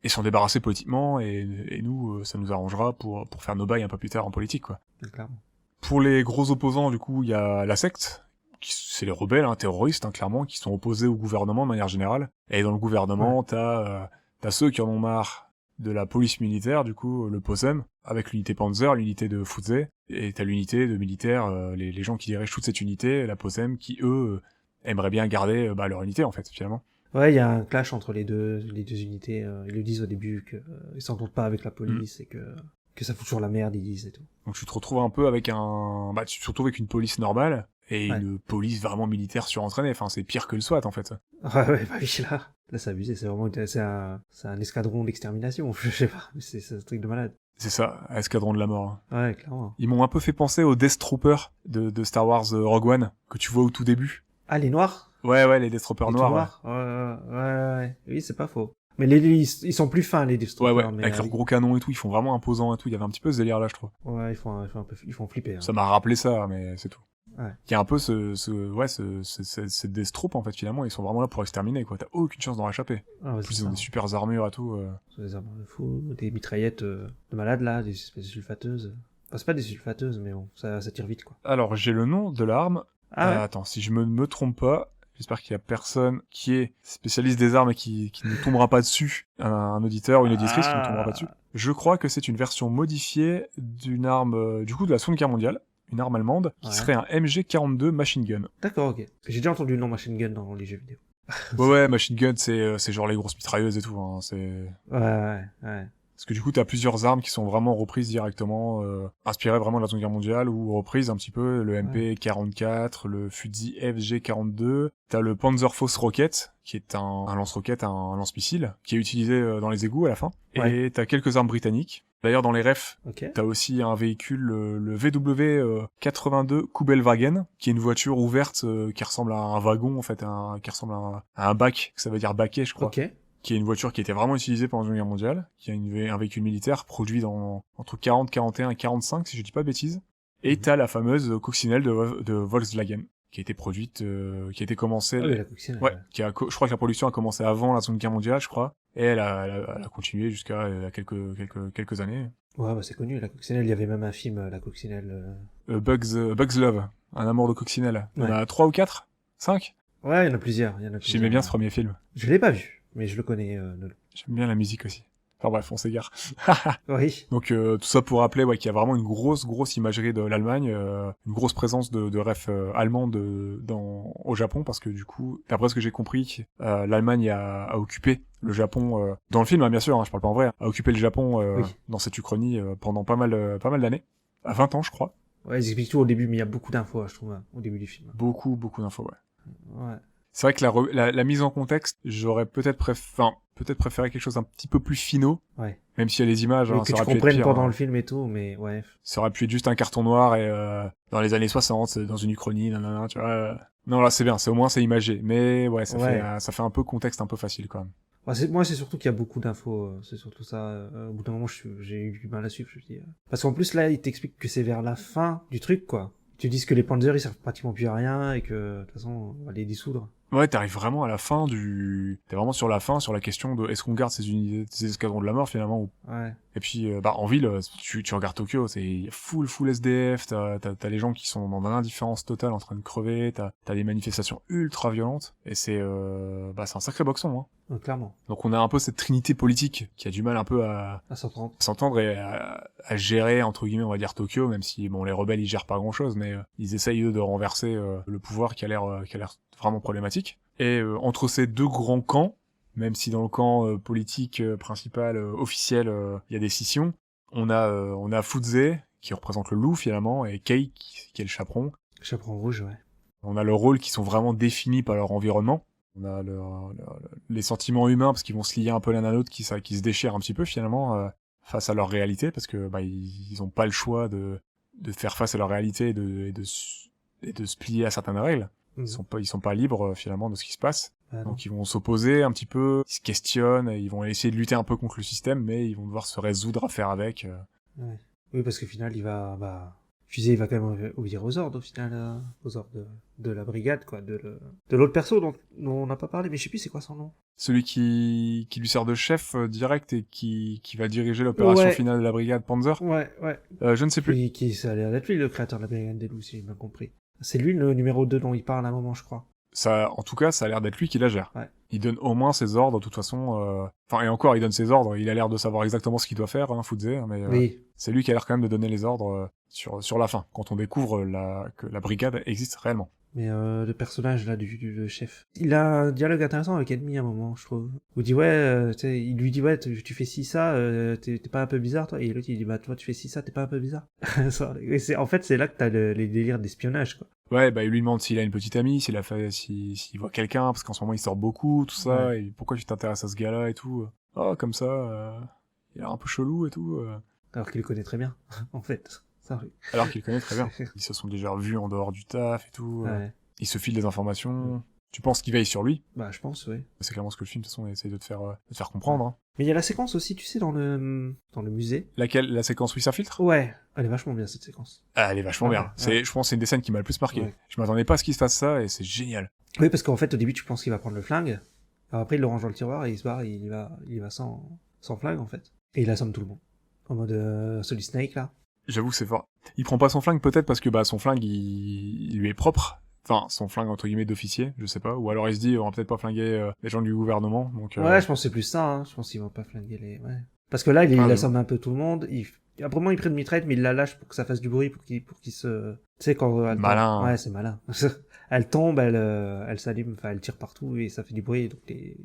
et s'en débarrasser politiquement et nous, ça nous arrangera pour faire nos bails un peu plus tard en politique, quoi. Clairement. Pour les gros opposants, du coup, il y a la secte. C'est les rebelles, terroristes, clairement, qui sont opposés au gouvernement de manière générale. Et dans le gouvernement, t'as ceux qui en ont marre de la police militaire, du coup, le POSEM, avec l'unité Panzer, l'unité de Fuzet, et t'as l'unité de militaires, les gens qui dirigent toute cette unité, la POSEM, qui, eux, aimeraient bien garder leur unité, en fait, finalement. Ouais, il y a un clash entre les deux unités. Ils le disent au début qu'ils s'entendent pas avec la police et que ça fout toujours la merde, ils disent et tout. Donc tu te retrouves un peu avec tu te retrouves avec une police normale, et une police vraiment militaire surentraînée. Enfin, c'est pire que le SWAT, en fait. Ouais, bah oui, là, c'est abusé. C'est vraiment, c'est un escadron d'extermination. Je sais pas, mais c'est un truc de malade. C'est ça, escadron de la mort. Ouais, clairement. Ils m'ont un peu fait penser aux Death Troopers de Star Wars Rogue One, que tu vois au tout début. Ah, les noirs? Ouais, les Death Troopers les noirs. Ouais. Oui, c'est pas faux. Mais ils sont plus fins, les Death Troopers. Ouais, mais avec leurs gros canons et tout, ils font vraiment imposant et tout. Il y avait un petit peu ce délire là, je trouve. Ouais, ils font flipper. Hein. Ça m'a rappelé ça, mais c'est tout. Ouais. Il y a un peu ces Death Troopers, en fait, finalement, ils sont vraiment là pour exterminer, quoi. T'as aucune chance d'en réchapper. Ah, ouais, plus ils ont des super armures et tout. Des armes de fou, des mitraillettes de malades là, des espèces de sulfateuses. Enfin, c'est pas des sulfateuses, mais bon, ça tire vite, quoi. Alors, j'ai le nom de l'arme. Ah ouais. Attends, si je me trompe pas, j'espère qu'il y a personne qui est spécialiste des armes et qui ne tombera pas dessus, un auditeur ou une auditrice qui ne tombera pas dessus. Je crois que c'est une version modifiée d'une arme, du coup, de la Seconde Guerre mondiale, une arme allemande, qui serait un MG42 Machine Gun. D'accord, ok. J'ai déjà entendu le nom Machine Gun dans les jeux vidéo. Ouais, Machine Gun, c'est genre les grosses mitrailleuses et tout, hein, c'est... Ouais. Parce que du coup, t'as plusieurs armes qui sont vraiment reprises directement, inspirées vraiment de la Seconde Guerre mondiale, ou reprises un petit peu, le MP-44, le Fuzi FG-42, t'as le Panzerfaust Rocket, qui est un lance-roquette, un lance-missile, qui est utilisé dans les égouts à la fin, et t'as quelques armes britanniques. D'ailleurs, dans les refs, t'as aussi un véhicule, le VW-82 Kubelwagen, qui est une voiture ouverte qui ressemble à un wagon, en fait, qui ressemble à un bac, ça veut dire baquet, je crois. Qui est une voiture qui était vraiment utilisée pendant la Seconde Guerre mondiale, qui a un véhicule militaire produit entre 40, 41 et 45, si je dis pas de bêtises. Et t'as la fameuse coccinelle de Volkswagen, qui a été produite, qui a été commencée... Ah oui, la coccinelle. Ouais, je crois que la production a commencé avant la Seconde Guerre mondiale, je crois, et elle a continué jusqu'à quelques années. Ouais, bah c'est connu, la coccinelle, il y avait même un film, la coccinelle... Bugs Love, un amour de coccinelle. Il y en a 3 ou 4 5 Ouais, il y en a plusieurs. J'aimais bien ce premier film. Je l'ai pas vu, mais je le connais. J'aime bien la musique aussi. Enfin bref, on s'égare. Oui. Donc tout ça pour rappeler qu'il y a vraiment une grosse imagerie de l'Allemagne, une grosse présence de refs allemands au Japon, parce que du coup, d'après ce que j'ai compris, l'Allemagne a occupé le Japon, dans le film, hein, bien sûr, je parle pas en vrai, a occupé le Japon dans cette Uchronie pendant pas mal d'années. À 20 ans, je crois. Ouais, ils expliquent tout au début, mais il y a beaucoup d'infos, je trouve, au début du film. Beaucoup d'infos, Ouais. C'est vrai que la mise en contexte, j'aurais peut-être préféré quelque chose un petit peu plus finaux. Ouais. Même s'il y a les images, que ça aurait tu pu être comprennes pire, pendant le film et tout, mais ouais. Ça aurait pu être juste un carton noir et dans les années 60, dans une uchronie, nanana, tu vois. Non, là, c'est bien, au moins c'est imagé. Mais ouais, ça fait un peu contexte un peu facile quand même. Ouais, moi, c'est surtout qu'il y a beaucoup d'infos. C'est surtout ça. Au bout d'un moment, j'ai eu du mal à suivre, je veux dire. Parce qu'en plus, là, il t'explique que c'est vers la fin du truc, quoi. Tu dis que les Panzers, ils servent pratiquement plus à rien et que, de toute façon, on va les dissoudre. Ouais, t'arrives vraiment à la fin t'es vraiment sur la fin, sur la question de est-ce qu'on garde ces unités, ces escadrons de la mort finalement ou... Ouais. Et puis, en ville, tu regardes Tokyo, c'est full SDF, t'as les gens qui sont dans l'indifférence totale en train de crever, t'as des manifestations ultra violentes, et c'est un sacré boxon, hein. Ouais, clairement. Donc on a un peu cette trinité politique qui a du mal un peu à s'entendre et à gérer, entre guillemets, on va dire Tokyo, même si, bon, les rebelles, ils gèrent pas grand chose, mais ils essayent, eux, de renverser le pouvoir qui a l'air vraiment problématique. Et entre ces deux grands camps, même si dans le camp politique principal officiel il y a des scissions, on a Fuzet qui représente le loup finalement et Kei qui est le chaperon. Chaperon rouge, ouais. On a leurs rôles qui sont vraiment définis par leur environnement. On a les sentiments humains parce qu'ils vont se lier un peu l'un à l'autre qui se déchirent un petit peu finalement face à leur réalité parce que ils ont pas le choix de faire face à leur réalité et et de se plier à certaines règles. Mhm. Ils sont pas libres finalement de ce qui se passe. Ah, non. Donc ils vont s'opposer un petit peu, ils se questionnent, ils vont essayer de lutter un peu contre le système, mais ils vont devoir se résoudre à faire avec. Ouais. Oui, parce qu'au final, Fusée, il va quand même obéir aux ordres, au final, aux ordres de la brigade, quoi, de l'autre perso dont on n'a pas parlé, mais je sais plus c'est quoi son nom. Celui qui lui sert de chef direct et qui va diriger l'opération Ouais. finale de la brigade Panzer. Ouais. Je ne sais plus. Ça a l'air d'être lui, le créateur de la brigade des loups, si j'ai bien compris. C'est lui le numéro 2 dont il parle à un moment, je crois. En tout cas, ça a l'air d'être lui qui la gère. Ouais. Il donne au moins ses ordres, de toute façon. Et encore, il donne ses ordres. Il a l'air de savoir exactement ce qu'il doit faire, Fuzé, mais Oui. c'est lui qui a l'air quand même de donner les ordres sur la fin, quand on découvre que la brigade existe réellement. Mais le personnage là du chef, il a un dialogue intéressant avec Ennemi à un moment, je trouve. Où il lui dit ouais, tu fais ci ça, t'es pas un peu bizarre toi. Et l'autre il dit bah toi tu fais ci ça, t'es pas un peu bizarre. En fait c'est là que t'as les délires d'espionnage quoi. Ouais, il lui demande s'il a une petite amie, s'il voit quelqu'un, parce qu'en ce moment il sort beaucoup, tout ça, Ouais. et pourquoi tu t'intéresses à ce gars-là et tout. Oh, comme ça, il a l'air un peu chelou et tout. Alors qu'il le connaît très bien, en fait. Ça, oui. Alors qu'il le connaît très bien. Ils se sont déjà vus en dehors du taf et tout. Ouais. Ils se filent des informations. Tu penses qu'il veille sur lui? Bah je pense ouais. C'est clairement ce que le film de toute façon essaie de te faire comprendre. Hein. Mais il y a la séquence aussi, tu sais, dans le musée. Laquelle? La séquence où il s'infiltre? Ouais, elle est vachement bien cette séquence. Ah, elle est vachement Ouais, bien. ouais. Je pense que c'est une des scènes qui m'a le plus marqué. Ouais. Je m'attendais pas à ce qu'il se fasse ça et c'est génial. Oui, parce qu'en fait, au début, tu penses qu'il va prendre le flingue. Alors après, il le range dans le tiroir et il se barre, il va sans flingue, en fait. Et il assomme tout le monde. En mode Solid Snake, là. J'avoue que c'est fort. Il prend pas son flingue peut-être parce que son flingue il lui est propre. Enfin, son flingue entre guillemets d'officier, je sais pas. Ou alors il se dit on va peut-être pas flinguer les gens du gouvernement. Donc, Ouais, je pense que c'est plus ça, hein. Je pense qu'ils vont pas flinguer les... Ouais. Parce que là, il mais assomme un peu tout le monde. Après, il prend une mitraillette, mais il la lâche pour que ça fasse du bruit, pour qu'il se... Tu sais, quand... elle Malin. tombe... Ouais, c'est malin. Elle tombe, elle s'allume, enfin, elle tire partout et ça fait du bruit. Et donc,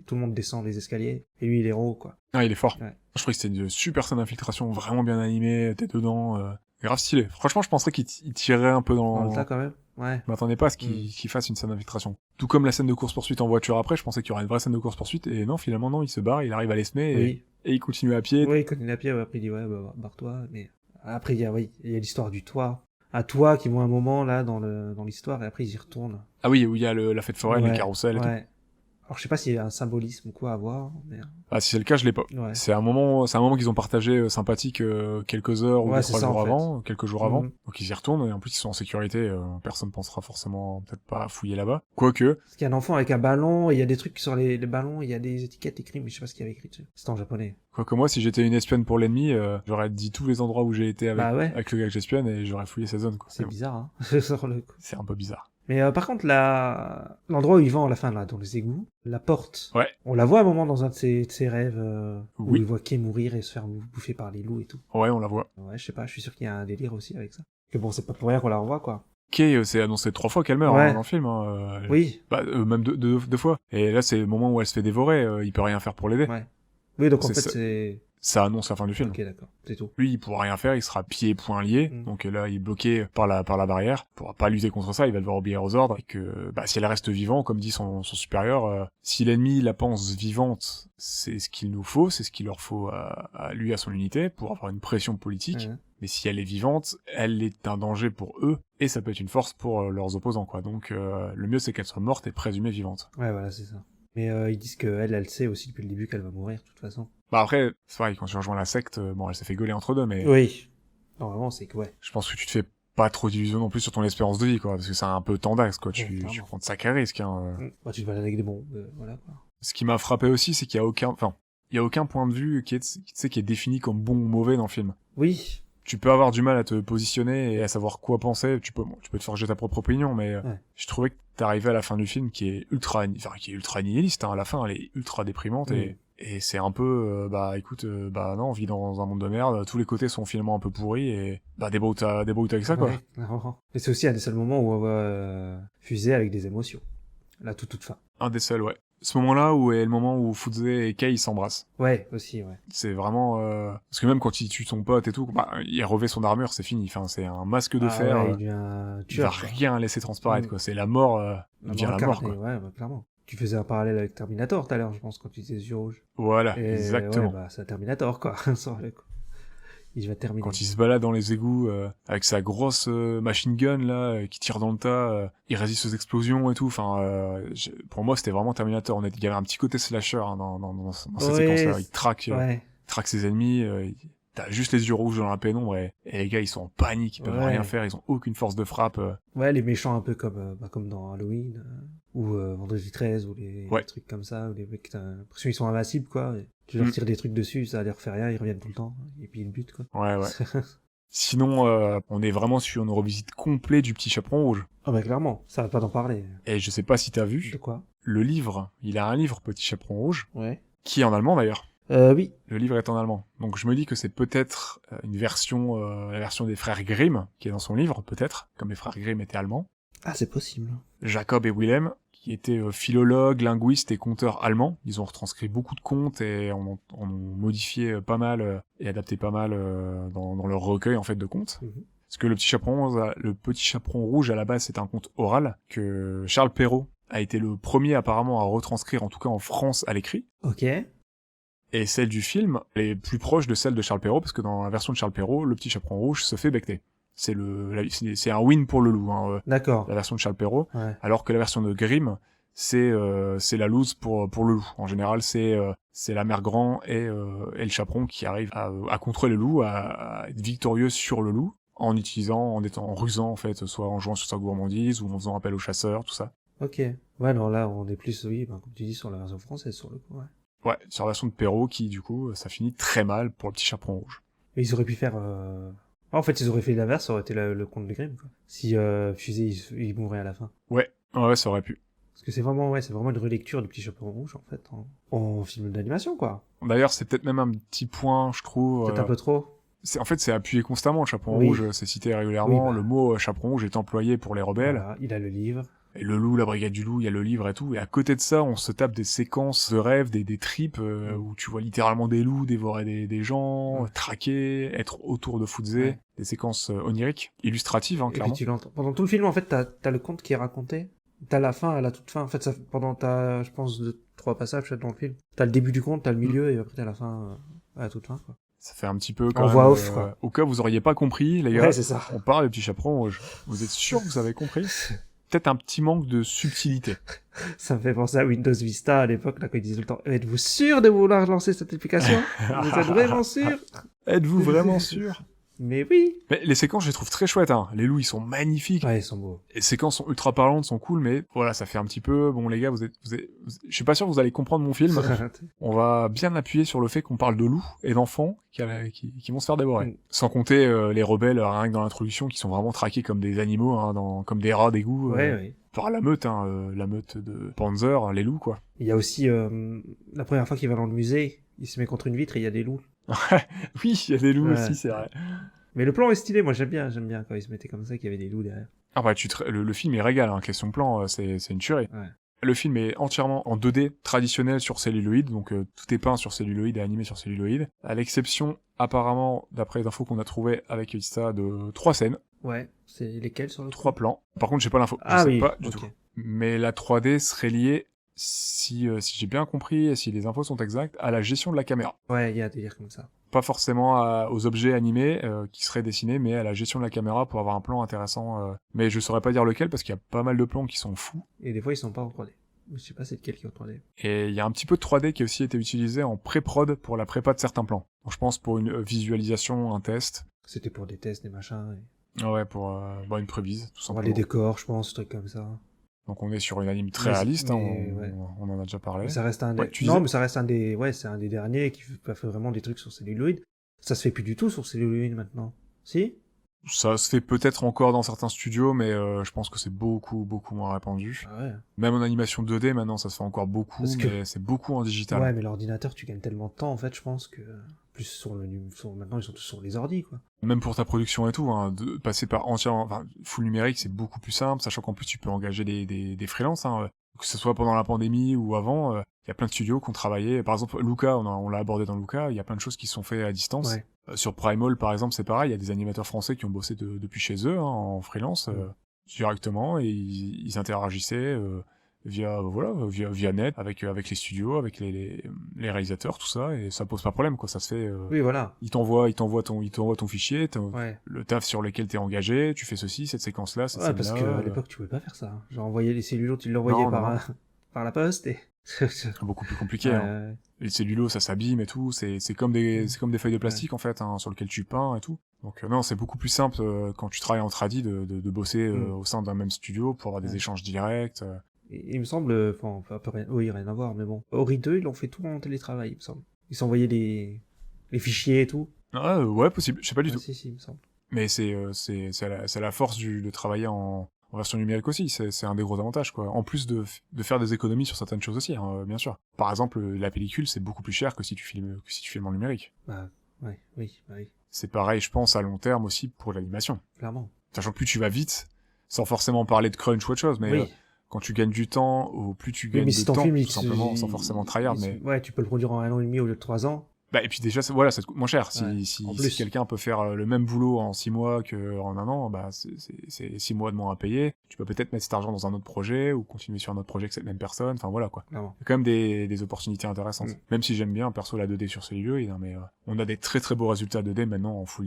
tout le monde descend les escaliers. Et lui, il est héros, quoi. Ah, il est fort. Ouais. Je trouvais que c'était une super scène d'infiltration, vraiment bien animée, t'es dedans. Grave stylé. Franchement, je penserais qu'il tirerait un peu Dans dans... le tas, quand même. Ouais. Je m'attendais pas à ce qu'il fasse une scène d'infiltration. Tout comme la scène de course-poursuite en voiture après, je pensais qu'il y aurait une vraie scène de course-poursuite, et non, finalement, non, il se barre, il arrive à l'Esmé, Oui. et il continue à pied. Oui, il connaît la pied, ouais, après il dit ouais, bah, barre-toi, mais après il y a l'histoire du toit. Un toit qui vont un moment là dans l'histoire et après ils y retournent. Ah oui, où il y a la fête foraine, Ouais, les carrousels et tout. ouais. Alors je sais pas s'il y a un symbolisme ou quoi à voir, mais Ah, si c'est le cas, je l'ai pas. ouais. C'est un moment qu'ils ont partagé sympathique quelques heures ou Ouais, c'est 3 ça, jours en fait. avant, quelques jours avant. Mhm. Donc ils y retournent et en plus ils sont en sécurité, personne pensera forcément peut-être pas à fouiller là-bas. Quoique, Parce qu'il y a un enfant avec un ballon, et il y a des trucs sur les ballons, il y a des étiquettes écrites, mais je sais pas ce qu'il y avait écrit dessus. C'est en japonais. moi si j'étais une espionne pour l'ennemi, j'aurais dit tous les endroits où j'ai été Bah ouais. avec le gars que j'espionne et j'aurais fouillé sa zone quoi. C'est Mais bon, bizarre, hein. Sur le coup. c'est un peu bizarre. Mais par contre, l'endroit où ils vont à la fin, là, dans les égouts, la porte, Ouais. on la voit à un moment dans un de ses rêves, où Oui. il voit Kay mourir et se faire bouffer par les loups et tout. Ouais, on la voit. Ouais, je sais pas, je suis sûr qu'il y a un délire aussi avec ça. Que bon, c'est pas pour rien qu'on la revoit, quoi. Kay, c'est annoncé 3 fois qu'elle meurt Ouais. dans le film. Oui. Bah, même deux fois. Et là, c'est le moment où elle se fait dévorer, il peut rien faire pour l'aider. Ouais. Oui, donc en C'est fait, ça. c'est... Ça annonce la fin du film. Ok, d'accord, c'est tout. Lui, il pourra rien faire, il sera pieds et poings liés. Mm. Donc là, il est bloqué par la barrière. Il pourra pas lutter contre ça, il va devoir obéir aux ordres. Et que, si elle reste vivante, comme dit son supérieur, si l'ennemi la pense vivante, c'est ce qu'il nous faut, c'est ce qu'il leur faut à lui, à son unité, pour avoir une pression politique. Ouais. Mais si elle est vivante, elle est un danger pour eux, et ça peut être une force pour leurs opposants, quoi. Donc, le mieux, c'est qu'elle soit morte et présumée vivante. Ouais, voilà, c'est ça. Mais ils disent qu'elle, elle sait aussi depuis le début qu'elle va mourir, de toute façon. Bah après, c'est pareil, quand tu rejoins la secte, elle s'est fait gauler entre deux, mais Oui. Normalement, c'est que, ouais. je pense que tu te fais pas trop d'illusions non plus sur ton espérance de vie, quoi, parce que c'est un peu tendax, quoi. Tu clairement. prends de sacrés risques, hein. Bah, tu te balades avec des bombes, voilà, quoi. Ce qui m'a frappé aussi, c'est qu'il y a aucun point de vue qui est défini comme bon ou mauvais dans le film. Oui. Tu peux avoir du mal à te positionner et à savoir quoi penser, tu peux te forger ta propre opinion, mais Ouais. je trouvais que t'arrivais à la fin du film qui est ultra nihiliste, hein. À la fin, elle est ultra déprimante et c'est un peu, écoute, non, on vit dans un monde de merde, tous les côtés sont finalement un peu pourris et, débrouille-toi avec ça, quoi. Ouais, clairement. Et c'est aussi un des seuls moments où on voit Fusée avec des émotions. La toute fin. Un des seuls, ouais. Ce moment-là où est le moment où Fuzé et Kei s'embrassent. Ouais, aussi, ouais. C'est vraiment, parce que même quand il tue son pote et tout, il revêt son armure, c'est fini. Enfin, c'est un masque de fer. Ouais, il devient Tu vas tueur, quoi. rien laisser transparaître, Mm. quoi. C'est la mort, La vient mort la mort, incarnée, quoi. ouais, bah, clairement. Tu faisais un parallèle avec Terminator tout à l'heure, je pense, quand tu disais yeux rouges. Voilà, Et exactement. ouais, bah, c'est un Terminator, quoi. Sur le coup. Il va terminer. Quand il se balade dans les égouts avec sa grosse machine gun là qui tire dans le tas, il résiste aux explosions et tout. Enfin, pour moi c'était vraiment Terminator. Il y avait un petit côté slasher hein, dans cette séquence-là. Il traque ses ennemis. T'as juste les yeux rouges dans la pénombre et les gars ils sont en panique, ils peuvent rien faire, ils ont aucune force de frappe. Ouais, les méchants un peu comme dans Halloween ou Vendredi 13 ou les trucs comme ça où les mecs t'as l'impression qu'ils sont invincibles quoi. Et tu leur tires des trucs dessus, ça leur fait rien, ils reviennent tout le temps et puis ils le butent quoi. Ouais. Sinon, on est vraiment sur une revisite complète du Petit Chaperon Rouge. Ah bah clairement, ça va pas d'en parler. Et je sais pas si t'as vu. De quoi? Le livre, il a un livre Petit Chaperon Rouge. Ouais. Qui est en allemand d'ailleurs. Oui. Le livre est en allemand. Donc je me dis que c'est peut-être une version, la version des frères Grimm, qui est dans son livre, peut-être, comme les frères Grimm étaient allemands. Ah, c'est possible. Jacob et Willem, qui étaient philologues, linguistes et conteurs allemands. Ils ont retranscrit beaucoup de contes et en ont modifié pas mal et adapté pas mal dans leur recueil en fait de contes. Parce que le Petit Chaperon Rouge, à la base, c'est un conte oral que Charles Perrault a été le premier apparemment à retranscrire, en tout cas en France, à l'écrit. Ok. Et celle du film est plus proche de celle de Charles Perrault, parce que dans la version de Charles Perrault, le Petit Chaperon Rouge se fait becter. C'est un win pour le loup, hein, D'accord. la version de Charles Perrault. Ouais. Alors que la version de Grimm, c'est la lose pour le loup. En général, c'est la mère Grand et le chaperon qui arrivent à contrôler le loup, à être victorieux sur le loup, en rusant en fait, soit en jouant sur sa gourmandise, ou en faisant appel aux chasseurs, tout ça. Ok. Ouais, non, là, on est plus, comme tu dis, sur la version française, sur le coup, ouais. Ouais, sur la version de Perrault, qui, du coup, ça finit très mal pour le Petit Chaperon Rouge. Mais ils auraient pu faire... en fait, ils auraient fait l'inverse, ça aurait été le conte de Grimm, quoi. Si Fusée, il mourrait à la fin. Ouais, ça aurait pu. Parce que c'est vraiment une relecture du Petit Chaperon Rouge, en fait, en film d'animation, quoi. D'ailleurs, c'est peut-être même un petit point, je trouve... Peut-être un peu trop. En fait, c'est appuyé constamment, le Chaperon Rouge, c'est cité régulièrement. Le mot Chaperon Rouge est employé pour les rebelles. Voilà, il a le livre. Et le loup, la brigade du loup, il y a le livre et tout. Et à côté de ça, on se tape des séquences de rêves, des tripes, où tu vois littéralement des loups dévorer des gens, traquer, être autour de Fuzé, des séquences oniriques, illustratives, hein, clairement. Et puis tu l'entends. Pendant tout le film, en fait, t'as le conte qui est raconté. T'as la fin à la toute fin. En fait, je pense, 2-3 passages dans le film. T'as le début du conte, t'as le milieu, et après t'as la fin à la toute fin, quoi. Ça fait un petit peu en voix off, quoi. Au cas où vous auriez pas compris, les gars. Ouais, c'est ça. On parle du Petit Chaperon Rouge. Vous êtes sûr que vous avez compris? Peut-être un petit manque de subtilité. Ça me fait penser à Windows Vista à l'époque, là, quand ils disaient tout le temps, êtes-vous sûr de vouloir lancer cette application? Vous êtes vraiment sûr? Êtes-vous vraiment sûr? Mais oui. Mais les séquences, je les trouve très chouettes, hein. Les loups, ils sont magnifiques. Ouais, ils sont beaux. Les séquences sont ultra parlantes, sont cool, mais voilà, ça fait un petit peu, bon, les gars, je suis pas sûr que vous allez comprendre mon film. On va bien appuyer sur le fait qu'on parle de loups et d'enfants qui vont se faire dévorer. Sans compter les rebelles, rien que dans l'introduction, qui sont vraiment traqués comme des animaux, hein, comme des rats d'égout. Par la meute, la meute de Panzer, les loups, quoi. Il y a aussi, la première fois qu'il va dans le musée, il se met contre une vitre et il y a des loups. Oui, il y a des loups aussi, c'est vrai. Mais le plan est stylé, moi j'aime bien quand il se mettait comme ça, qu'il y avait des loups derrière. Ah bah, le film est régal, hein, question plan, c'est une tuerie. Ouais. Le film est entièrement en 2D, traditionnel sur celluloïd, donc tout est peint sur celluloïd et animé sur celluloïd, à l'exception, apparemment, d'après les infos qu'on a trouvées avec Insta, de 3 scènes. Ouais, c'est lesquelles sur le 3 plans. Par contre, j'ai pas l'info, je sais pas du tout. Mais la 3D serait liée, si j'ai bien compris, et si les infos sont exactes, à la gestion de la caméra. Ouais, il y a des délires comme ça. Pas forcément aux objets animés qui seraient dessinés, mais à la gestion de la caméra pour avoir un plan intéressant. Mais je saurais pas dire lequel parce qu'il y a pas mal de plans qui sont fous. Et des fois ils sont pas en 3D. Je sais pas c'est lequel qui est en 3D. Et il y a un petit peu de 3D qui a aussi été utilisé en pré-prod pour la prépa de certains plans. Donc je pense pour une visualisation, un test. C'était pour des tests, des machins. Ouais, pour une prévise, tout simplement. Les décors, je pense, trucs comme ça. Donc on est sur une anime très réaliste, on en a déjà parlé. Mais ça reste un c'est un des derniers qui fait vraiment des trucs sur celluloïd. Ça se fait plus du tout sur celluloïd maintenant. Si? Ça se fait peut-être encore dans certains studios, mais je pense que c'est beaucoup moins répandu. Ah ouais. Même en animation 2D maintenant, ça se fait encore beaucoup, mais c'est beaucoup en digital. Ouais, mais l'ordinateur, tu gagnes tellement de temps en fait, je pense que plus maintenant ils sont tous sur les ordi quoi. Même pour ta production et tout, hein, de passer par full numérique, c'est beaucoup plus simple, sachant qu'en plus tu peux engager des freelances, hein, que ce soit pendant la pandémie ou avant. Il y a plein de studios qui ont travaillé. Par exemple, Luca, on l'a abordé dans Luca, il y a plein de choses qui sont faites à distance. Ouais. Sur Primal, par exemple, c'est pareil, il y a des animateurs français qui ont bossé depuis chez eux, hein, en freelance, directement, et ils interagissaient, via net, avec les studios, avec les réalisateurs, tout ça, et ça pose pas problème, quoi. Ça se fait. Oui, voilà. Il t'envoie ton fichier, Ouais. le taf sur lequel t'es engagé, tu fais ceci, cette séquence-là, cette Ouais, scène-là. parce qu'à l'époque, tu pouvais pas faire ça. Hein. Genre, envoyer les cellulos, tu l'envoyais Non, par, non. par la poste et... Beaucoup plus compliqué. Hein. Les cellulos, ça s'abîme et tout. C'est comme des feuilles de plastique en fait, hein, sur lesquelles tu peins et tout. Donc non, c'est beaucoup plus simple quand tu travailles en tradi de bosser au sein d'un même studio pour avoir des échanges directs. Et il me semble, enfin, un peu rien, oui, rien à voir, mais bon. Ori 2, ils l'ont fait tout en télétravail, il me semble. Ils s'envoyaient les fichiers et tout. Ah ouais, possible. Je sais pas du tout. Si, il me semble. Mais c'est la force de travailler en version numérique aussi, c'est un des gros avantages, quoi. En plus de faire des économies sur certaines choses aussi, hein, bien sûr. Par exemple, la pellicule, c'est beaucoup plus cher que si tu filmes en numérique. Bah, oui. C'est pareil, je pense, à long terme aussi pour l'animation. Clairement. Sachant que plus tu vas vite, sans forcément parler de crunch ou autre chose, mais quand tu gagnes du temps, ou plus tu gagnes de temps, tout simplement, sans forcément tryhard, mais... Ouais, tu peux le produire en 1 an et demi au lieu de 3 ans. Bah, et puis déjà, ça te coûte moins cher. Si quelqu'un peut faire le même boulot en 6 mois qu'en 1 an, bah, c'est 6 mois de moins à payer. Tu peux peut-être mettre cet argent dans un autre projet, ou continuer sur un autre projet avec cette même personne. Enfin, voilà, quoi. Clairement. Il y a quand même des opportunités intéressantes. Même si j'aime bien, perso, la 2D sur celluloïd, hein, mais on a des très très beaux résultats 2D maintenant en full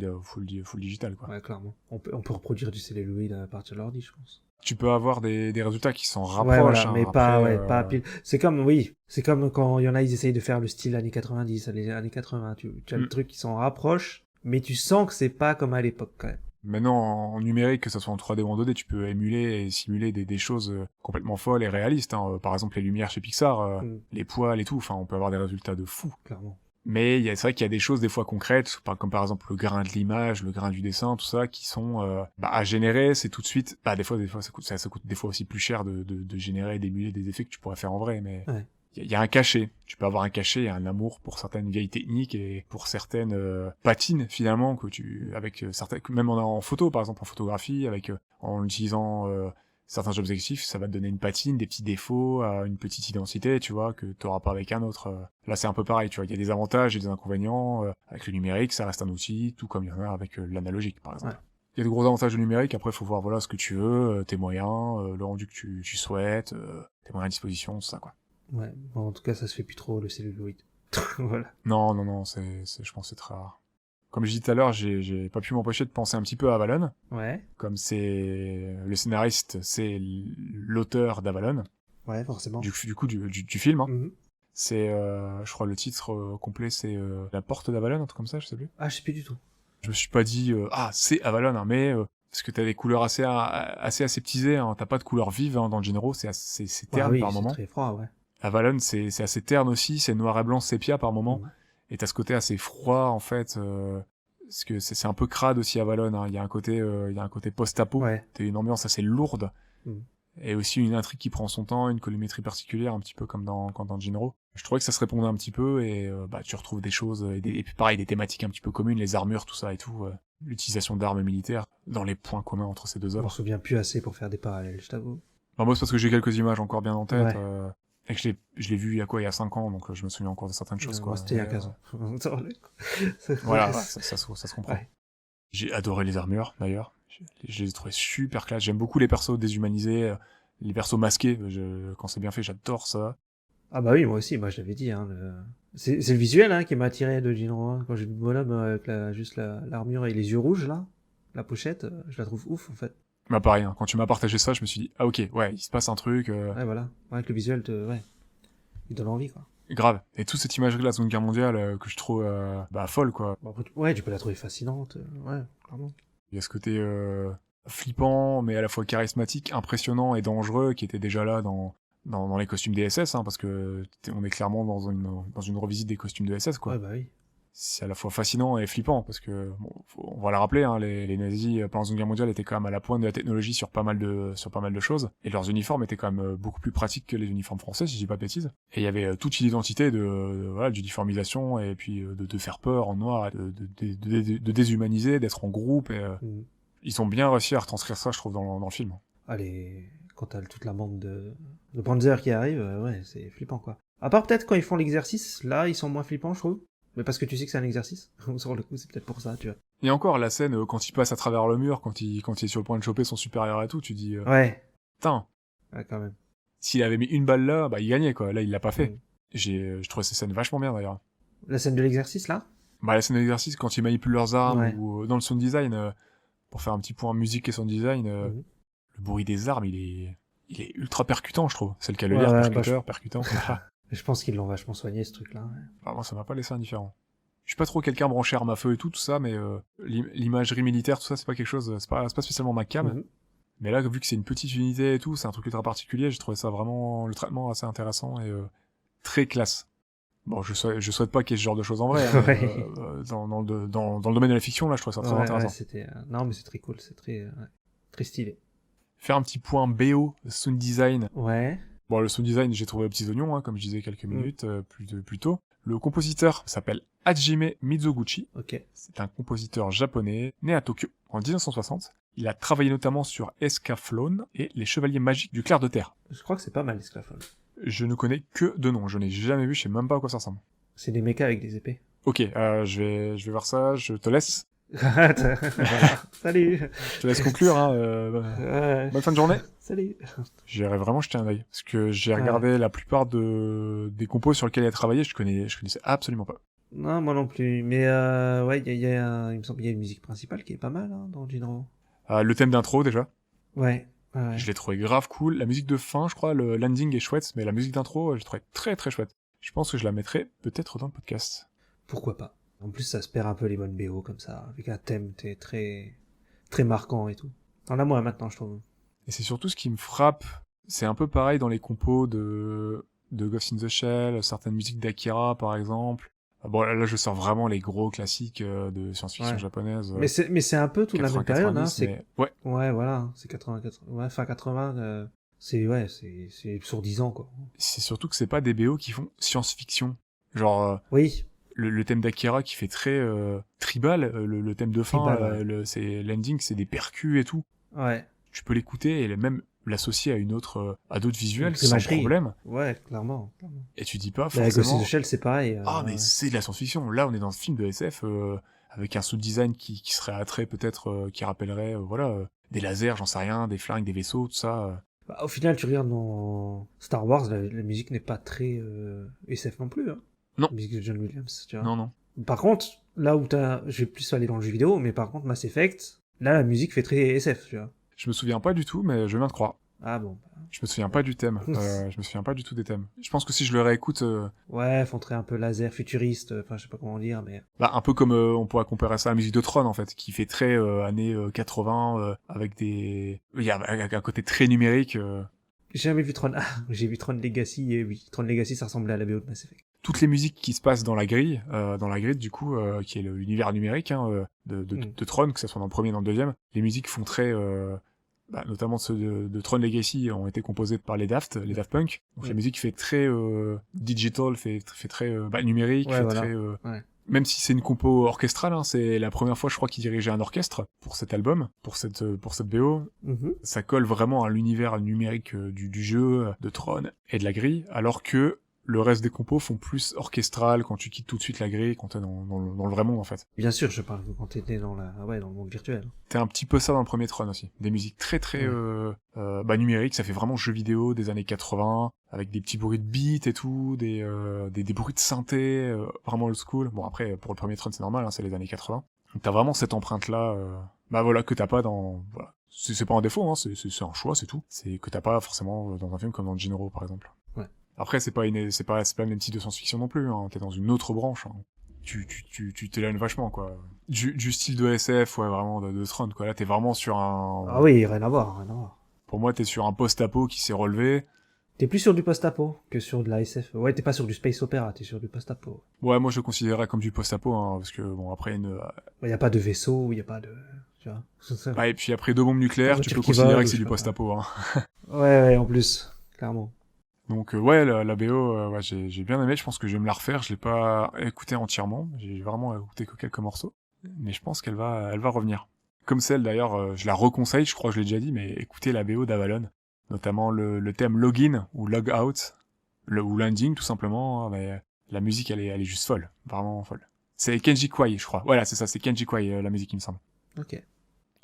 digital, quoi. Ouais, clairement. On peut reproduire du celluloïd à partir de l'ordi, je pense. Tu peux avoir des résultats qui s'en rapprochent. Ouais, voilà, hein, mais après, pas à pile. C'est comme quand il y en a, ils essayent de faire le style années 90, les années 80. Tu as le truc qui s'en rapproche, mais tu sens que c'est pas comme à l'époque, quand même. Maintenant, en numérique, que ce soit en 3D ou en 2D, tu peux émuler et simuler des choses complètement folles et réalistes. Hein. Par exemple, les lumières chez Pixar, les poils et tout. Enfin, on peut avoir des résultats de fou. Clairement. Mais c'est vrai qu'il y a des choses des fois concrètes, comme par exemple le grain de l'image, le grain du dessin, tout ça, qui sont à générer. C'est tout de suite. Bah des fois ça coûte des fois aussi plus cher de générer, d'émuler des effets que tu pourrais faire en vrai. Mais il y a un cachet. Tu peux avoir un cachet et un amour pour certaines vieilles techniques et pour certaines patines finalement que avec certaines, même en photo par exemple, en photographie, en utilisant certains objectifs, ça va te donner une patine, des petits défauts, une petite identité, tu vois, que t'auras pas avec un autre. Là, c'est un peu pareil, tu vois, il y a des avantages et des inconvénients. Avec le numérique, ça reste un outil, tout comme il y en a avec l'analogique, par exemple. Il y a de gros avantages du numérique, après, il faut voir, voilà, ce que tu veux, tes moyens, le rendu que tu souhaites, tes moyens à disposition, tout ça, quoi. Ouais, bon, en tout cas, ça se fait plus trop, le celluloïd. Voilà. Non, je pense que c'est très rare. Comme je disais tout à l'heure, j'ai pas pu m'empêcher de penser un petit peu à Avalon. Ouais. Comme c'est le scénariste, c'est l'auteur d'Avalon. Ouais, forcément. Du coup, du film. Hein. C'est, je crois, le titre complet, c'est La Porte d'Avalon, un truc comme ça, je sais plus. Ah, je sais plus du tout. Je me suis pas dit, c'est Avalon, hein, mais parce que t'as des couleurs assez aseptisées, hein, t'as pas de couleurs vives hein, dans le généraux, c'est terne par moment. C'est très froid, ouais. Avalon, c'est assez terne aussi, c'est noir et blanc sépia par moment. Et t'as ce côté assez froid en fait, parce que c'est un peu crade aussi Avalon. Hein. Il y a un côté post-apo. Ouais. T'as une ambiance assez lourde et aussi une intrigue qui prend son temps, une colorimétrie particulière, un petit peu comme dans Jinro. Je trouvais que ça se répondait un petit peu et tu retrouves des choses et puis pareil des thématiques un petit peu communes, les armures, tout ça et tout, l'utilisation d'armes militaires dans les points communs entre ces deux œuvres. Je me souviens plus assez pour faire des parallèles, je t'avoue. Bah, moi c'est parce que j'ai quelques images encore bien en tête. Ouais. Et que je l'ai vu il y a 5 ans, donc je me souviens encore de certaines choses, quoi. Moi, c'était il y a 15 ans. Voilà, ça se comprend. Ouais. J'ai adoré les armures, d'ailleurs. Je les ai trouvées super classe. J'aime beaucoup les persos déshumanisés, les persos masqués. Quand c'est bien fait, j'adore ça. Ah bah oui, moi aussi, moi je l'avais dit. Hein, c'est le visuel hein, qui m'a attiré de Jinro. Hein. Quand j'ai vu le bonhomme avec juste l'armure et les yeux rouges, là, la pochette, je la trouve ouf, en fait. Bah pareil, hein. Quand tu m'as partagé ça, je me suis dit, ah ok, ouais, il se passe un truc. Ouais, voilà. Ouais, avec le visuel, il donne envie, quoi. Grave. Et toute cette imagerie de la Seconde Guerre mondiale que je trouve folle, quoi. Bon, après, ouais, tu peux la trouver fascinante. Ouais, clairement. Il y a ce côté flippant, mais à la fois charismatique, impressionnant et dangereux qui était déjà là dans les costumes des SS, hein, parce que on est clairement dans une revisite des costumes de SS, quoi. Ouais, bah oui. C'est à la fois fascinant et flippant, parce que, bon, on va le rappeler, hein, les nazis, pendant la Seconde Guerre mondiale, étaient quand même à la pointe de la technologie sur pas mal de choses, et leurs uniformes étaient quand même beaucoup plus pratiques que les uniformes français, si je dis pas de bêtises. Et il y avait toute une identité d'uniformisation, et puis de faire peur en noir, de déshumaniser, d'être en groupe, et ils ont bien réussi à retranscrire ça, je trouve, dans le film. Allez, quand t'as toute la bande de Panzer qui arrive, ouais, c'est flippant, quoi. À part peut-être quand ils font l'exercice, là, ils sont moins flippants, je trouve. Mais parce que tu sais que c'est un exercice. Sur le coup, c'est peut-être pour ça, tu vois. Et encore, la scène, quand il passe à travers le mur, quand il est sur le point de choper son supérieur et tout, tu dis... Ouais. Putain. Ouais, quand même. S'il avait mis une balle là, bah il gagnait quoi. Là, il l'a pas fait. Mm. Je trouvais ces scènes vachement bien d'ailleurs. La scène de l'exercice, là? Bah la scène d'exercice quand ils manipulent leurs armes Ouais. ou dans le sound design, pour faire un petit point musique et sound design, Mhm. le bruit des armes, il est ultra percutant, je trouve. C'est le cas de le Ouais, dire, ouais, percuteur, percutant. Je pense qu'ils l'ont vachement soigné, ce truc-là. Ouais. Bah, moi, ça m'a pas laissé indifférent. Je suis pas trop quelqu'un branché arme à feu et tout ça, mais l'imagerie militaire, tout ça, c'est pas quelque chose, c'est pas spécialement ma cam. Mhm. Mais là, vu que c'est une petite unité et tout, c'est un truc ultra particulier, j'ai trouvé ça vraiment, le traitement assez intéressant et très classe. Bon, je souhaite pas qu'il y ait ce genre de choses en vrai, hein, mais, Ouais. dans le domaine de la fiction, là, je trouve ça très Ouais, intéressant. ouais, c'était... Non, mais c'est très cool, c'est très, très stylé. Faire un petit point BO, sound design. Ouais. Bon, le sound design, j'ai trouvé aux petits oignons, hein, comme je disais quelques minutes plus tôt. Le compositeur s'appelle Hajime Mizoguchi. Ok. C'est un compositeur japonais, né à Tokyo en 1960. Il a travaillé notamment sur Escaflowne et Les Chevaliers Magiques du Clair de Terre. Je crois que c'est pas mal, l'esclafone. Je ne connais que de noms, je n'ai jamais vu, je sais même pas à quoi ça ressemble. C'est des mechas avec des épées. Ok, je vais voir ça, je te laisse. Voilà. Salut. Je te laisse conclure, hein. Ouais. Bonne fin de journée. Salut. J'irai vraiment jeter un œil. Parce que j'ai regardé la plupart des compos sur lesquels il a travaillé, je connaissais absolument pas. Non, moi non plus. Mais ouais, il me semble qu'il y a une musique principale qui est pas mal hein, dans Jinro. Le thème d'intro, déjà. Ouais. Ouais. Je l'ai trouvé grave cool. La musique de fin, je crois, le landing est chouette, mais la musique d'intro, je l'ai trouvé très très chouette. Je pense que je la mettrai peut-être dans le podcast. Pourquoi pas. En plus, ça se perd un peu les bonnes BO comme ça, avec un thème très très marquant et tout. T'en as moins maintenant, je trouve. Et c'est surtout ce qui me frappe. C'est un peu pareil dans les compos de Ghost in the Shell, certaines musiques d'Akira, par exemple. Bon, là, je sors vraiment les gros classiques de science-fiction Ouais. japonaise. Mais c'est un peu toute la même période, hein. 90, mais... Ouais, Ouais, voilà, c'est 80, ouais, fin 80. C'est sur 10 ans quoi. c'est surtout que c'est pas des BO qui font science-fiction. Genre, Oui. le thème d'Akira qui fait très tribal, le thème de fin, Tribal, ouais. c'est l'ending, c'est des percus et tout. Ouais. Tu peux l'écouter et même l'associer à une autre, à d'autres visuels Une sans imagerie. problème. Ouais, clairement. Et tu dis pas La Ghost in forcément. the Shell, c'est pareil. Ah, mais ouais. c'est de la science-fiction. Là, on est dans un film de SF avec un sound design qui serait attrait peut-être, qui rappellerait, des lasers, j'en sais rien, des flingues, des vaisseaux, tout ça. Bah, au final, tu regardes dans Star Wars, la musique n'est pas très SF non plus. Hein. Non. La musique de John Williams, tu vois. Non, non. Par contre, là où je vais plus aller dans le jeu vidéo, mais par contre, Mass Effect, là, la musique fait très SF, tu vois. Je me souviens pas du tout, mais je viens de croire. Ah bon. Je me souviens pas du thème. Je me souviens pas du tout des thèmes. Je pense que si je le réécoute, Ouais, font très un peu laser futuriste, enfin, je sais pas comment dire, mais... un peu comme on pourrait comparer ça à la musique de Tron, en fait, qui fait très années 80, avec des... Il y a un côté très numérique. J'ai jamais vu Tron... Ah, j'ai vu Tron Legacy, et oui, Tron Legacy, ça ressemblait à la BO de Mass Effect. Toutes les musiques qui se passent dans la grille du coup, qui est l'univers numérique de Tron, que ce soit dans le premier et dans le deuxième, les musiques font très... notamment ceux de Tron Legacy ont été composés par les Daft Punk. Donc la musique fait très digital, fait très numérique, Ouais, fait voilà. très... Ouais. Même si c'est une compo orchestrale, hein, c'est la première fois je crois qu'il dirigeait un orchestre pour cet album, pour cette BO. Mhm. Ça colle vraiment à l'univers numérique du jeu, de Tron et de la grille, alors que le reste des compos font plus orchestral quand tu quittes tout de suite la grille, quand t'es dans le vrai monde en fait. Bien sûr, je parle quand t'étais dans le monde virtuel. T'es un petit peu ça dans le premier Tron aussi. Des musiques très numériques, ça fait vraiment jeu vidéo des années 80, avec des petits bruits de beats et tout, des bruits de synthé, vraiment old school. Bon après, pour le premier Tron c'est normal, hein, c'est les années 80. Donc t'as vraiment cette empreinte-là, que t'as pas dans... Voilà. C'est pas un défaut, hein, c'est un choix, c'est tout. C'est que t'as pas forcément dans un film comme dans Jinro par exemple. Ouais. Après, c'est pas le même type de science-fiction non plus, hein. T'es dans une autre branche, hein. Tu t'éloignes vachement, quoi. Du style de SF, ouais, vraiment, de Tron, quoi. Là, t'es vraiment sur un... Ah oui, rien à voir, rien à voir. Pour moi, t'es sur un post-apo qui s'est relevé. T'es plus sur du post-apo que sur de la SF. Ouais, t'es pas sur du space opéra, t'es sur du post-apo. Ouais, moi, je le considérerais comme du post-apo, hein, parce que, bon, après Y a pas de vaisseau, y a pas de... Tu vois. et puis après 2 bombes nucléaires, tu peux Qui considérer vole, que c'est je du sais pas. post-apo, hein. Ouais, en plus, clairement. Donc, la BO, j'ai bien aimé, je pense que je vais me la refaire, je l'ai pas écoutée entièrement, j'ai vraiment écouté que quelques morceaux, mais je pense qu'elle va revenir. Comme celle, d'ailleurs, je la reconseille, je crois que je l'ai déjà dit, mais écoutez la BO d'Avalon, notamment le thème Login, ou Log Out, ou Landing, tout simplement, hein, mais la musique, elle est juste folle, vraiment folle. C'est Kenji Kwai, je crois. Voilà, c'est ça, c'est Kenji Kwai, la musique, il me semble. Ok.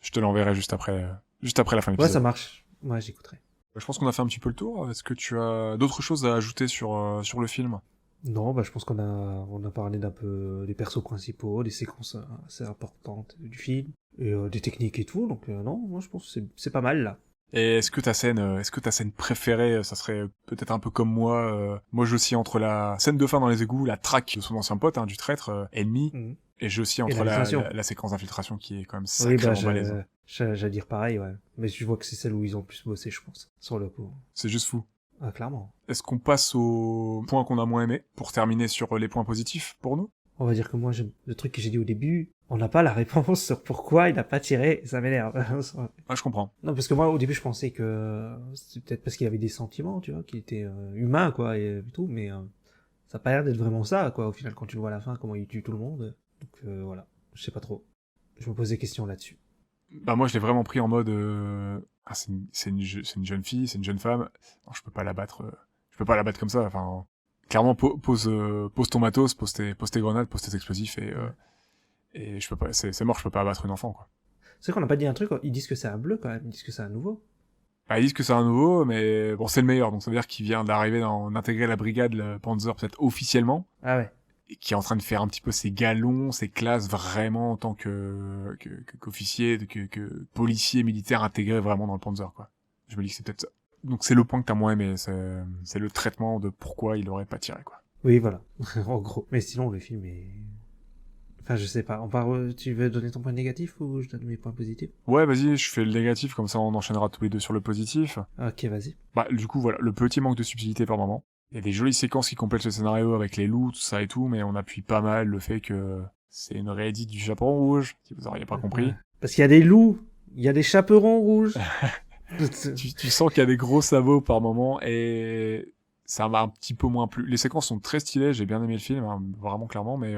Je te l'enverrai juste après la fin de Ouais, l'épisode. ça marche. Ouais, j'écouterai. Je pense qu'on a fait un petit peu le tour. Est-ce que tu as d'autres choses à ajouter sur le film? Non, bah je pense qu'on a parlé d'un peu des persos principaux, des séquences assez importantes du film, et des techniques et tout, donc non, moi je pense que c'est pas mal là. Et est-ce que ta scène préférée, ça serait peut-être un peu comme moi j'oscille entre la scène de fin dans les égouts, la traque de son ancien pote, hein, du traître ennemi, Mhm. et j'oscille Et entre l'infiltration. la séquence d'infiltration qui est quand même Oui, bah sacrément balèze. j'allais dire pareil, ouais. Mais je vois que c'est celle où ils ont le plus bossé, je pense, sur le coup. C'est juste fou. Ah, clairement. Est-ce qu'on passe aux points qu'on a moins aimés pour terminer sur les points positifs pour nous? On va dire que moi, le truc que j'ai dit au début, on n'a pas la réponse sur pourquoi il n'a pas tiré, ça m'énerve. Ah, je comprends. Non, parce que moi, au début, je pensais que c'est peut-être parce qu'il avait des sentiments, tu vois, qu'il était humain, quoi, et tout, mais ça a pas l'air d'être vraiment ça, quoi, au final, quand tu le vois à la fin, comment il tue tout le monde. Donc voilà, je sais pas trop. Je me pose des questions là-dessus. Bah moi je l'ai vraiment pris en mode c'est une jeune fille, c'est une jeune femme. Non, je peux pas la battre comme ça. Enfin clairement pose ton matos, pose tes grenades, pose tes explosifs et je peux pas c'est mort, je peux pas abattre une enfant quoi. C'est qu'on n'a pas dit un truc, ils disent que c'est un bleu quand même, ils disent que c'est un nouveau. Bah, ils disent que c'est un nouveau mais bon c'est le meilleur donc ça veut dire qu'il vient d'arriver d'intégrer la brigade le Panzer peut-être officiellement Ah ouais. et qui est en train de faire un petit peu ses galons, ses classes vraiment en tant qu'officier, que policier militaire intégré vraiment dans le Panzer, quoi. Je me dis que c'est peut-être ça. Donc c'est le point que t'as moins aimé, c'est le traitement de pourquoi il aurait pas tiré, quoi. Oui, voilà, en gros. Mais sinon, le film est... Enfin, je sais pas. Tu veux donner ton point négatif ou je donne mes points positifs? Ouais, vas-y, je fais le négatif, comme ça on enchaînera tous les deux sur le positif. Ok, vas-y. Bah, du coup, voilà, le petit manque de subtilité par moment. Il y a des jolies séquences qui complètent le scénario avec les loups, tout ça et tout, mais on appuie pas mal le fait que c'est une réédite du Chaperon Rouge, si vous auriez pas compris. Ouais. Parce qu'il y a des loups, il y a des chaperons rouges. tu sens qu'il y a des gros sabots par moment et ça m'a un petit peu moins plu. Les séquences sont très stylées, j'ai bien aimé le film, hein, vraiment clairement, mais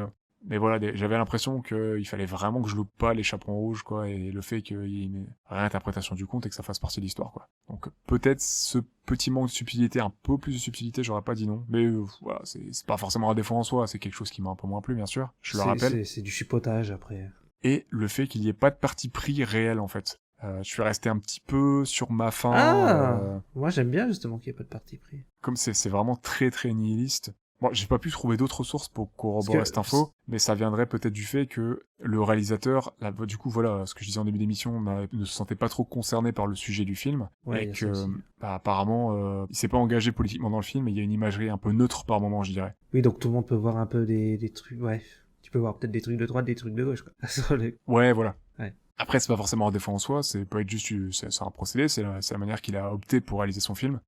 voilà, j'avais l'impression qu'il fallait vraiment que je loupe pas les chaperons rouges, quoi, et le fait qu'il y ait une réinterprétation du conte et que ça fasse partie de l'histoire, quoi. Donc peut-être ce petit manque de subtilité, un peu plus de subtilité, j'aurais pas dit non, mais voilà, c'est pas forcément un défaut en soi, c'est quelque chose qui m'a un peu moins plu, bien sûr, je le rappelle. C'est du chipotage après. Et le fait qu'il y ait pas de parti pris réel, en fait. Je suis resté un petit peu sur ma faim. Moi j'aime bien justement qu'il n'y ait pas de parti pris. Comme c'est vraiment très très nihiliste. Bon, j'ai pas pu trouver d'autres sources pour corroborer cette info, mais ça viendrait peut-être du fait que le réalisateur, là, du coup, voilà, ce que je disais en début d'émission, ne se sentait pas trop concerné par le sujet du film, ouais, et que, bah, apparemment, il s'est pas engagé politiquement dans le film, et il y a une imagerie un peu neutre par moment, je dirais. Oui, donc tout le monde peut voir un peu des trucs, ouais. Tu peux voir peut-être des trucs de droite, des trucs de gauche, quoi. Ouais, voilà. Ouais. Après, c'est pas forcément un défaut en soi, c'est pas être juste, c'est un procédé, c'est la manière qu'il a opté pour réaliser son film.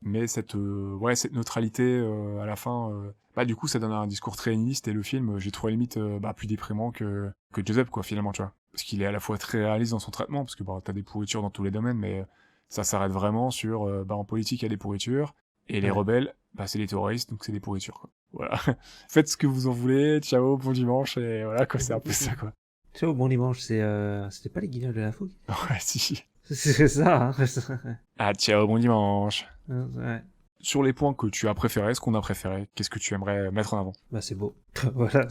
Mais cette neutralité, à la fin, bah, du coup, ça donne un discours très nihiliste, et le film, j'ai trouvé limite, plus déprimant que Joseph, quoi, finalement, tu vois. Parce qu'il est à la fois très réaliste dans son traitement, parce que, bah, t'as des pourritures dans tous les domaines, mais ça s'arrête vraiment sur, bah, en politique, il y a des pourritures, et les rebelles, bah, c'est les terroristes, donc c'est des pourritures, quoi. Voilà. Faites ce que vous en voulez, ciao, bon dimanche, et voilà, quoi, c'est un peu ça, quoi. Ciao, bon dimanche, c'était pas les Guignols de la Fougue? Ouais, si. C'est ça, hein. Ah, ciao, bon dimanche. Ouais. Sur les points que tu as préférés, ce qu'on a préféré, qu'est-ce que tu aimerais mettre en avant? Bah, c'est beau. Voilà.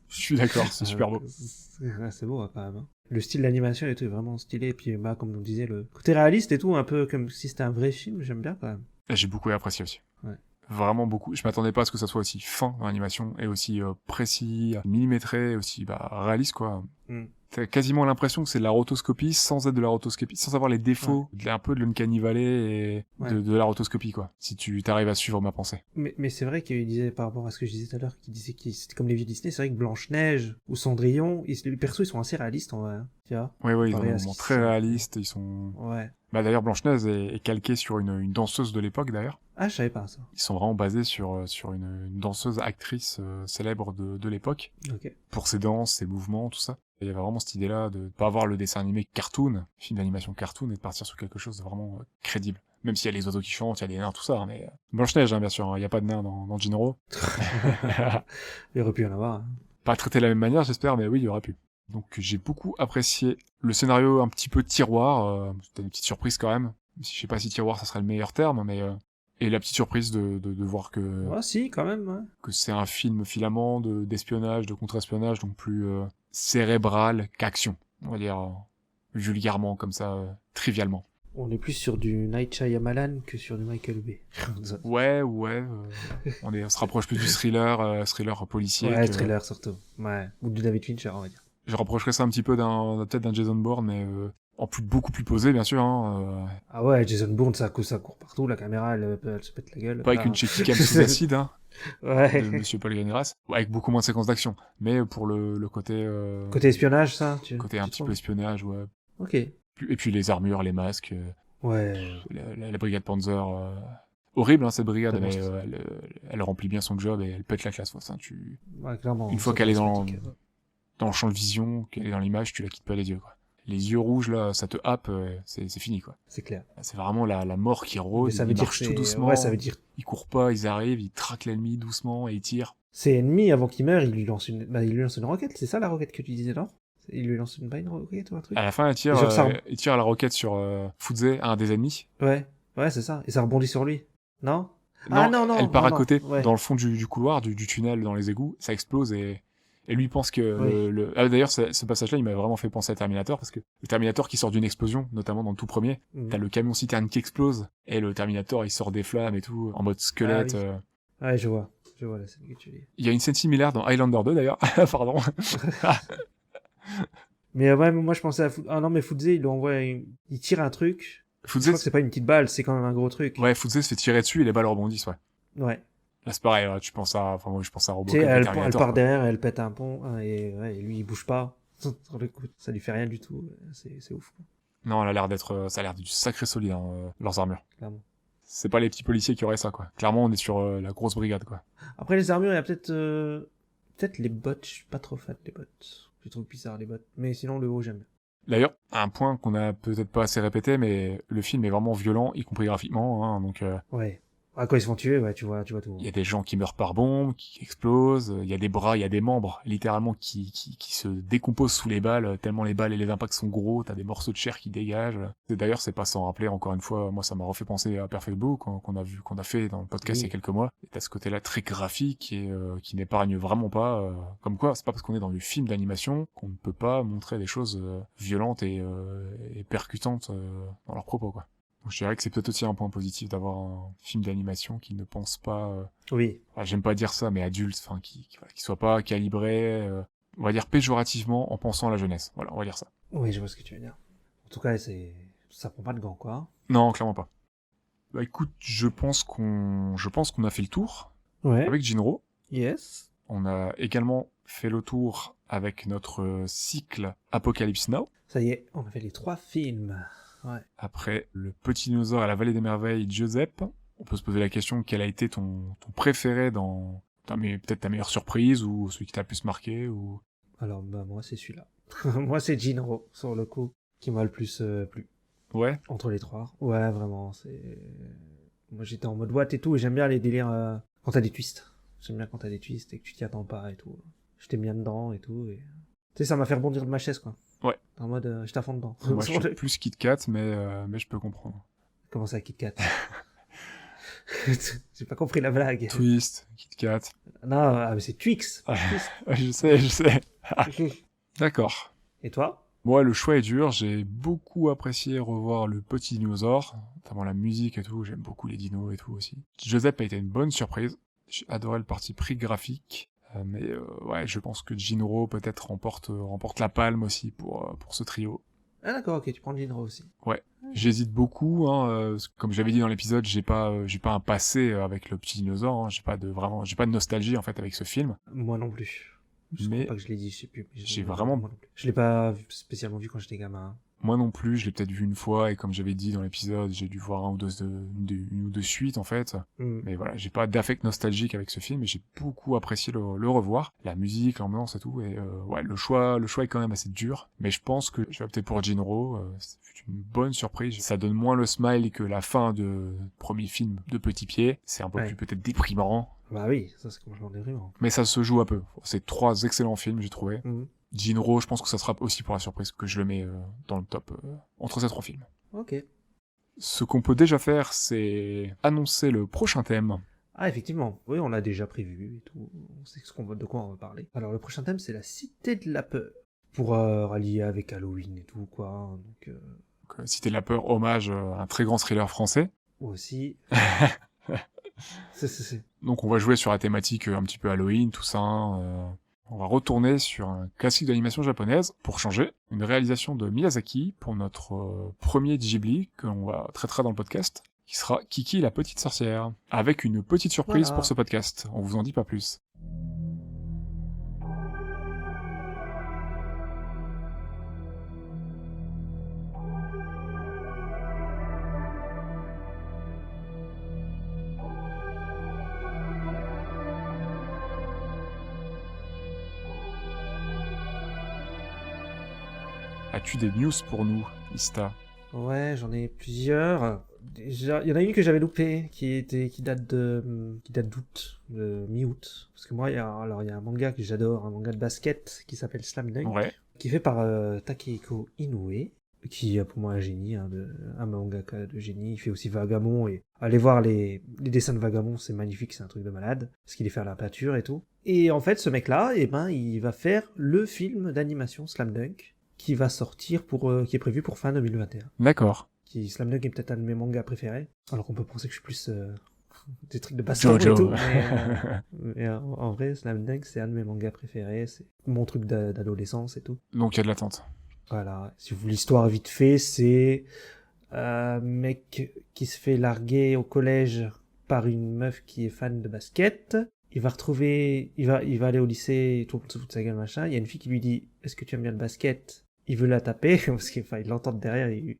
Je suis d'accord, c'est super beau. C'est beau, quand même. Hein. Le style d'animation et tout est vraiment stylé, et puis, bah, comme on disait, le côté réaliste et tout, un peu comme si c'était un vrai film, j'aime bien, quand même. J'ai beaucoup apprécié aussi. Ouais. Vraiment beaucoup. Je m'attendais pas à ce que ça soit aussi fin dans l'animation, et aussi précis, millimétré, aussi, bah, réaliste, quoi. T'as quasiment l'impression que c'est de la rotoscopie sans être de la rotoscopie, sans avoir les défauts, un peu de l'Uncanny Valley et de la rotoscopie, quoi. Si tu t'arrives à suivre ma pensée. Mais c'est vrai qu'il disait, par rapport à ce que je disais tout à l'heure, qu'il disait que c'était comme les vieux Disney, c'est vrai que Blanche-Neige ou Cendrillon, les persos, ils sont assez réalistes, en vrai. Hein, tu vois? Oui, ils ont des moments très réalistes, ils sont... Ouais. Bah, d'ailleurs, Blanche-Neige est calquée sur une danseuse de l'époque, d'ailleurs. Ah, je savais pas ça. Ils sont vraiment basés sur une danseuse actrice célèbre de l'époque. Ok. Pour ses danses, ses mouvements, tout ça. Il y avait vraiment cette idée-là de pas avoir le dessin animé cartoon, film d'animation cartoon, et de partir sur quelque chose de vraiment crédible. Même s'il y a les oiseaux qui chantent, il y a des nains, tout ça, hein, mais... Blanche-Neige, hein, bien sûr, il n'y a pas de nains dans Jinro. Il aurait pu y en avoir. Hein. Pas traité de la même manière, j'espère, mais oui, il y aurait pu. Donc j'ai beaucoup apprécié le scénario un petit peu tiroir, c'était une petite surprise quand même. Je sais pas si tiroir, ça serait le meilleur terme, mais... Et la petite surprise de voir que... Ah si, quand même, ouais. Que c'est un film filament d'espionnage, de contre-espionnage, donc plus cérébral qu'action. On va dire vulgairement, comme ça, trivialement. On est plus sur du Night Shyamalan que sur du Michael Bay. Ouais, on se rapproche plus du thriller policier. Ouais, thriller surtout. Ouais. Ou du David Fincher, on va dire. Je rapprocherais ça un petit peu peut-être d'un Jason Bourne, mais en plus beaucoup plus posé, bien sûr. Hein, Ah ouais, Jason Bourne, ça court partout, la caméra, elle se pète la gueule. pas avec une shaky cam sous acide, hein, Ouais. de Monsieur Paul Greengrass, avec beaucoup moins de séquences d'action. Mais pour le côté... Côté espionnage, ça côté un petit peu espionnage, ouais. Ok. Et puis les armures, les masques, Ouais. la brigade Panzer... Horrible, hein, cette brigade, mais Tellement elle remplit bien son job et elle pète la classe. Enfin, Ouais, clairement. Une fois ça qu'elle est sympathique. dans le champ de vision, qu'elle est dans l'image, tu la quittes pas les yeux, quoi. Les yeux rouges, là, ça te happe, c'est fini, quoi. C'est clair. C'est vraiment la mort qui Mais rôde, ça veut ils dire marchent que tout c'est- doucement, Ouais, ça veut dire. ils courent pas, ils arrivent, ils traquent l'ennemi doucement et ils tirent. C'est ennemi, avant qu'il meure, il lui lance une roquette. C'est ça la roquette que tu disais, non? Il lui lance pas une roquette ou un truc? À la fin, il tire, Genre ça- il tire la roquette sur Fuzé, un des ennemis. Ouais. Ouais, c'est ça. Et ça rebondit sur lui. Non? Ah non, non. Elle part non, à non. côté, Ouais. dans le fond du couloir, du tunnel, dans les égouts, ça explose et lui pense que Oui. Ah, d'ailleurs, ce passage-là, il m'a vraiment fait penser à Terminator, parce que le Terminator qui sort d'une explosion, notamment dans le tout premier, Mhm. t'as le camion citerne qui explose, et le Terminator, il sort des flammes et tout, en mode squelette. Ah oui. Ouais, je vois. Je vois la scène que tu dis. Il y a une scène similaire dans Highlander 2, d'ailleurs. Pardon. Mais ouais, moi je pensais à Ah non, mais Fuzé, il lui envoie. Il tire un truc. Je Fuzé, crois que c'est pas une petite balle, c'est quand même un gros truc. ouais, Fuzé se fait tirer dessus et les balles rebondissent, ouais. Ouais. Là, c'est pareil, tu penses à, enfin, moi, je pense à Tu Robocop sais, et elle Terminator, part quoi. derrière, elle pète un pont, hein, et lui il bouge pas. Sur le coup, ça lui fait rien du tout. C'est ouf, quoi, Non, ça a l'air du sacré solide, hein, leurs armures. clairement. C'est pas les petits policiers qui auraient ça, quoi. Clairement, on est sur la grosse brigade, quoi. Après les armures, il y a peut-être les bottes. Je suis pas trop fan des bottes. Je trouve bizarre les bottes. Mais sinon le haut j'aime bien. D'ailleurs, un point qu'on a peut-être pas assez répété, mais le film est vraiment violent, y compris graphiquement, hein, donc Ouais. Ah, quand ils se font tuer, ouais, tu vois tout. il y a des gens qui meurent par bombe, qui explosent, il y a des bras, il y a des membres, littéralement, qui se décomposent sous les balles, tellement les balles et les impacts sont gros, t'as des morceaux de chair qui dégagent. Et d'ailleurs, c'est pas sans rappeler, encore une fois, moi ça m'a refait penser à Perfect Blue, qu'on a fait dans le podcast Oui. il y a quelques mois. Et t'as ce côté-là très graphique et qui n'épargne vraiment pas, comme quoi, c'est pas parce qu'on est dans du film d'animation qu'on ne peut pas montrer des choses violentes et percutantes dans leurs propos, quoi. Donc je dirais que c'est peut-être aussi un point positif d'avoir un film d'animation qui ne pense pas, Oui. j'aime pas dire ça, mais adulte, enfin qui soit pas calibré, on va dire péjorativement en pensant à la jeunesse. Voilà, on va dire ça. Oui, je vois ce que tu veux dire. En tout cas, ça prend pas de gants, quoi. Non, clairement pas. Bah écoute, je pense qu'on a fait le tour Ouais. avec Jinro. Yes. On a également fait le tour avec notre cycle Apocalypse Now. Ça y est, on a fait les 3 films. Ouais. Après Le Petit Dinosaure à la Vallée des Merveilles, Giuseppe, on peut se poser la question, quel a été ton préféré dans peut-être ta meilleure surprise ou celui qui t'a le plus marqué ou... Alors, bah, moi, c'est celui-là. Moi, c'est Jinro, sur le coup, qui m'a le plus plu. Ouais, Entre les 3. Ouais, vraiment, moi, j'étais en mode what et tout, et j'aime bien les délires quand t'as des twists. J'aime bien quand t'as des twists et que tu t'y attends pas et tout. J'étais bien dedans et tout, et... Tu sais, ça m'a fait rebondir de ma chaise, quoi. Ouais. En mode, j'étais à fond dedans. moi je suis plus Kit Kat, mais je peux comprendre. Comment ça, Kit Kat? J'ai pas compris la blague. Twist, Kit Kat. Non, mais c'est Twix. Ah. Twist. Je sais. D'accord. Et toi? Moi, le choix est dur. J'ai beaucoup apprécié revoir Le Petit Dinosaure, notamment la musique et tout. J'aime beaucoup les dinos et tout aussi. Giuseppe a été une bonne surprise. J'ai adoré le parti pris graphique. Mais ouais, je pense que Jinro peut-être remporte la palme aussi pour ce trio. Ah d'accord, ok, tu prends Jinro aussi. J'hésite beaucoup, hein, comme j'avais dit dans l'épisode, j'ai pas un passé avec Le Petit Dinosaure, hein, j'ai pas de nostalgie en fait avec ce film. Moi non plus. Je Mais crois pas que je l'ai dit, je sais plus. Mais j'ai vraiment- moi non plus. Je l'ai pas spécialement vu quand j'étais gamin. Moi non plus, je l'ai peut-être vu une fois, et comme j'avais dit dans l'épisode, j'ai dû voir une ou deux suites en fait. Hmm. Mais voilà, j'ai pas d'affect nostalgique avec ce film, et j'ai beaucoup apprécié le revoir. La musique, l'ambiance et tout, et ouais, le choix est quand même assez dur. Mais je pense que je vais opter pour Jinro, c'est une bonne surprise. Ça donne moins le smile que la fin de premier film de Petit Pied. C'est un peu Ouais. plus peut-être déprimant, Bah oui, ça c'est complètement déprimant. mais ça se joue un peu. C'est 3 excellents films, j'ai trouvé. Hmm. Jinro, je pense que ça sera aussi pour la surprise que je le mets dans le top entre ces 3 films. Ok. Ce qu'on peut déjà faire, c'est annoncer le prochain thème. Ah effectivement, oui, on l'a déjà prévu et tout. On sait de quoi on va parler. Alors le prochain thème c'est la Cité de la Peur. Pour rallier avec Halloween et tout quoi. Donc Cité de la peur, hommage à un très grand thriller français. Aussi. C'est. Donc on va jouer sur la thématique un petit peu Halloween, tout ça. On va retourner sur un classique d'animation japonaise, pour changer. Une réalisation de Miyazaki pour notre premier Ghibli, que l'on traitera dans le podcast, qui sera Kiki la petite sorcière. Avec une petite surprise Voilà. pour ce podcast, on vous en dit pas plus. As-tu des news pour nous, Ista? Ouais, j'en ai plusieurs. Déjà, il y en a une que j'avais loupée, qui date d'août, de mi-août. Parce que moi, il y a un manga que j'adore, un manga de basket qui s'appelle Slam Dunk, Ouais. qui est fait par Takehiko Inoue, qui est pour moi un génie, un mangaka de génie. Il fait aussi Vagamon, et allez voir les dessins de Vagamon, c'est magnifique, c'est un truc de malade, parce qu'il est fait à la peinture et tout. Et en fait, ce mec-là, il va faire le film d'animation Slam Dunk, qui va sortir qui est prévu pour fin 2021. D'accord. Slam Dunk est peut-être un de mes mangas préférés, alors qu'on peut penser que je suis plus des trucs de baston et Jojo. tout, mais en vrai, Slam Dunk, c'est un de mes mangas préférés, c'est mon truc d'adolescence et tout. Donc il y a de l'attente. Voilà, si vous voulez l'histoire vite fait, c'est un mec qui se fait larguer au collège par une meuf qui est fan de basket. Il va aller au lycée, tout le monde se fout de sa gueule, machin. Il y a une fille qui lui dit, est-ce que tu aimes bien le basket? Il veut la taper, parce qu'il l'entend de derrière, il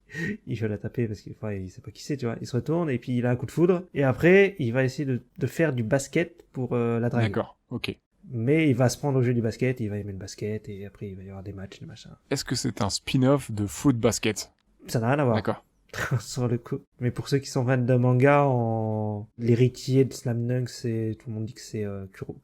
veut la taper parce qu'il sait pas qui c'est, tu vois. Il se retourne et puis il a un coup de foudre. Et après, il va essayer de faire du basket pour la draguer. D'accord, ok. Mais il va se prendre au jeu du basket, il va aimer le basket, et après il va y avoir des matchs, des machins. Est-ce que c'est un spin-off de Foot Basket? Ça n'a rien à voir. D'accord. Sur le coup. Mais pour ceux qui sont fans de manga, l'héritier de Slam Dunk, tout le monde dit que c'est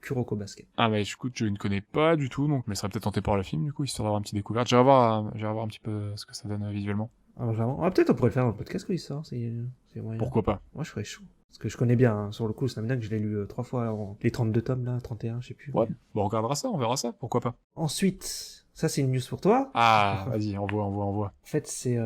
Kuroko Basket. Ah mais écoute, je ne connais pas du tout, donc mais je serais peut-être tenté par le film du coup, histoire d'avoir une petite découverte. J'irai voir un petit peu ce que ça donne visuellement. Alors, vraiment, peut-être on pourrait le faire dans le podcast quand il sort, c'est moyen. Pourquoi pas? Moi je ferais chaud. Parce que je connais bien, hein, sur le coup, Slam Dunk, je l'ai lu 3 fois, les 32 tomes là, 31, je sais plus. Ouais, bon on regardera ça, on verra ça, pourquoi pas. Ensuite, ça c'est une news pour toi. Ah, vas-y, envoie. En fait, c'est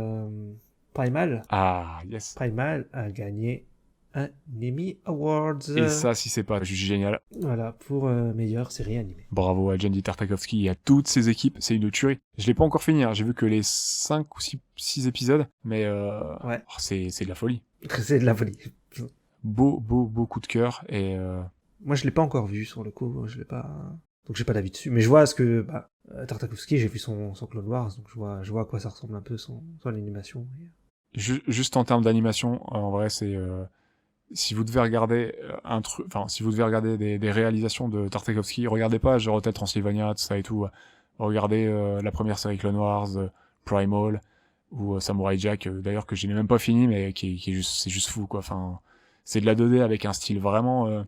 Primal. Ah, yes. Primal a gagné un Emmy Awards. Et ça, si c'est pas juste génial. Voilà, pour meilleure série animée. Bravo à Genndy Tartakovsky et à toutes ses équipes, c'est une tuerie. Je l'ai pas encore fini, hein. J'ai vu que les 5 ou 6 épisodes, mais Ouais. c'est de la folie. C'est de la folie. Beau coup de cœur, et Moi, je l'ai pas encore vu, sur le coup, je l'ai pas... Donc j'ai pas d'avis dessus, mais je vois ce que... Tartakovsky, j'ai vu son Clone Wars, donc je vois à quoi ça ressemble un peu son animation. juste en termes d'animation, en vrai, c'est... si vous devez regarder si vous devez regarder des réalisations de Tartakovsky, regardez pas genre Hotel Transylvania, tout ça et tout. Regardez la première série Clone Wars, Primal, ou Samurai Jack, d'ailleurs que je n'ai même pas fini, mais c'est juste fou, quoi. Enfin, c'est de la 2D avec un style vraiment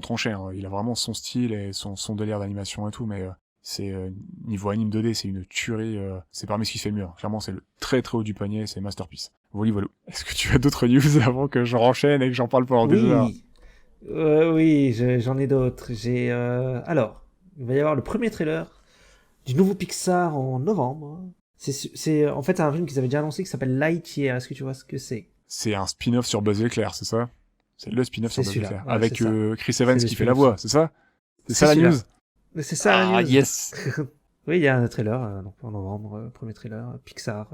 tranché, hein. Il a vraiment son style et son délire d'animation et tout, mais c'est niveau anime 2D, c'est une tuerie, c'est parmi ce qui fait le mieux. Clairement, c'est le très très haut du panier, c'est masterpiece. Voilà. Est-ce que tu as d'autres news avant que je renchaîne et que j'en parle pendant des heures? Oui, j'en ai d'autres. Alors, il va y avoir le premier trailer du nouveau Pixar en novembre. C'est en fait un film qu'ils avaient déjà annoncé qui s'appelle Lightyear. Est-ce que tu vois ce que c'est? C'est un spin-off sur Buzz l'éclair, c'est ça? C'est le spin-off sur C'est Buzz celui-là, l'éclair. ouais, Avec c'est ça. Chris Evans C'est le qui fait la spin-off. voix, c'est ça? C'est ça la celui-là. news? C'est ça la news. Yes! Oui, il y a un trailer, donc en novembre, premier trailer, Pixar.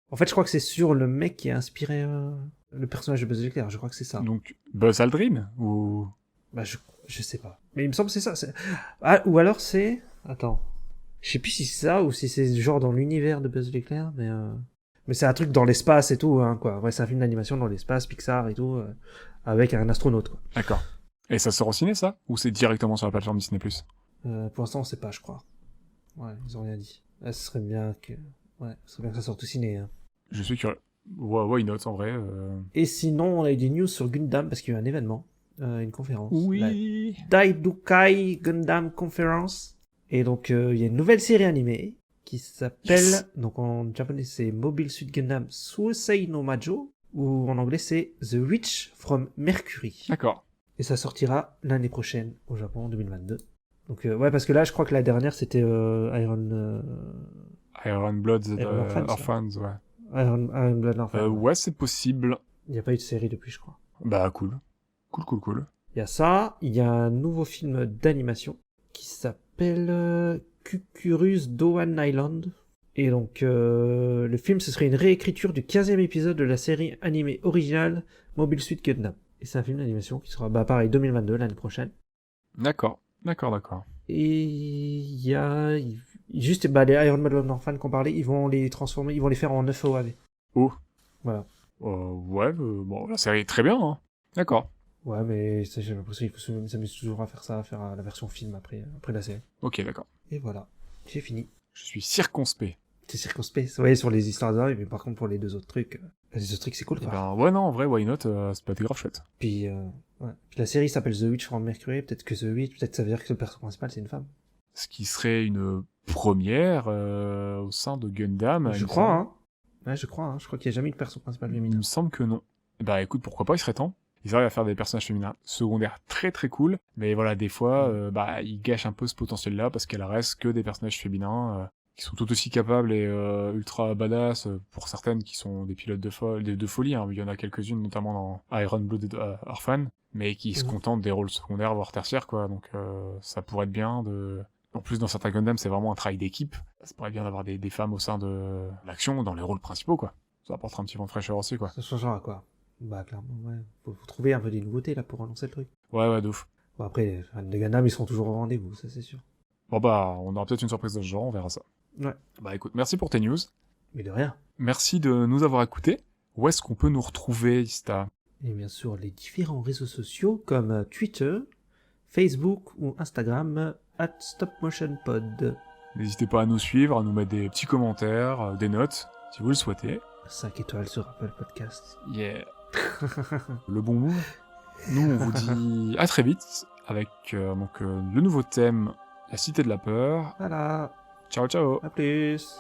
En fait, je crois que c'est sur le mec qui a inspiré le personnage de Buzz l'éclair, je crois que c'est ça. Donc, Buzz Aldrin? Ou... Bah, je sais pas. Mais il me semble que c'est ça. Ah, ou alors c'est... Attends. Je sais plus si c'est ça ou si c'est genre dans l'univers de Buzz l'éclair, mais c'est un truc dans l'espace et tout, hein, quoi. Ouais, c'est un film d'animation dans l'espace, Pixar et tout, avec un astronaute, quoi. D'accord. Et ça sort au ciné, ça? Ou c'est directement sur la plateforme Disney+? Pour l'instant, on sait pas, je crois. Ouais, ils ont rien dit. Ce serait bien que ça sorte au ciné, hein. Je suis curieux. Why not, en vrai. Et sinon, on a eu des news sur Gundam parce qu'il y a eu un événement, une conférence. Oui. La Daidokai Gundam Conference. Et donc, il y a une nouvelle série animée qui s'appelle, Yes. donc en japonais c'est Mobile Suit Gundam Suisei no Majo, ou en anglais c'est The Witch from Mercury. D'accord. Et ça sortira l'année prochaine au Japon en 2022. Donc ouais, parce que là je crois que la dernière c'était Iron Iron Blood, Iron Orphans, Orphans, ouais. Iron Blood Orphan. Ouais, c'est possible. Il n'y a pas eu de série depuis, je crois. Bah, cool. Cool. Il y a ça, il y a un nouveau film d'animation qui s'appelle Cucurus Doan Island. Et donc, le film, ce serait une réécriture du 15e épisode de la série animée originale Mobile Suit Gundam. Et c'est un film d'animation qui sera, pareil, 2022, l'année prochaine. D'accord. Et il y a juste les Iron Blood Orphan qu'on parlait, ils vont les transformer, ils vont les faire en 9 OAV. Oh. Voilà. Ouais, bon, la série est très bien, hein. D'accord. Ouais, mais ça, j'ai l'impression qu'il s'amuse toujours à faire la version film après la série. Ok, d'accord. Et voilà, j'ai fini. Je suis circonspect. C'est circonspect, ouais, sur les histoires d'Harry, mais par contre pour les autres trucs c'est cool, Eh quoi. ben, ouais, non, en vrai, why not, c'est pas grave chouette. Puis, ouais. Puis la série s'appelle The Witch from Mercury, peut-être que The Witch, peut-être ça veut dire que le personnage principal c'est une femme. Ce qui serait une première au sein de Gundam. Je crois, hein. Ouais, je crois qu'il n'y a jamais eu de personnage principal Il féminin. me semble que non. Bah écoute, pourquoi pas, il serait temps. Ils arrivent à faire des personnages féminins secondaires très très cool, mais voilà, des fois, ils gâchent un peu ce potentiel-là parce qu'elle reste que des personnages féminins qui sont tout aussi capables et ultra badass pour certaines qui sont des pilotes de folie. Hein. Il y en a quelques-unes, notamment dans Iron Blooded Orphan, mais qui se contentent des rôles secondaires voire tertiaires, quoi. Donc ça pourrait être bien de... En plus, dans certains Gundam, c'est vraiment un travail d'équipe. Ça pourrait être bien d'avoir des femmes au sein de l'action, dans les rôles principaux, quoi. Ça apportera un petit vent de fraîcheur aussi, quoi. Ça changera, quoi. Bah, clairement, ouais. Faut trouver un peu des nouveautés, là, pour relancer le truc. Ouais, de ouf. Bon, après, les fans de Gundam, ils seront toujours au rendez-vous, ça, c'est sûr. Bon bah, on aura peut-être une surprise de ce genre, on verra ça. Ouais. Bah écoute, merci pour tes news. Mais de rien. Merci de nous avoir écoutés. Où est-ce qu'on peut nous retrouver, Ista? Et bien sûr, les différents réseaux sociaux, comme Twitter, Facebook ou Instagram, @StopMotionPod. N'hésitez pas à nous suivre, à nous mettre des petits commentaires, des notes, si vous le souhaitez. 5 étoiles sur Apple Podcast. Yeah. Le bon move. Nous, on vous dit à très vite avec le nouveau thème, la cité de la peur. Voilà. Ciao, ciao. À plus.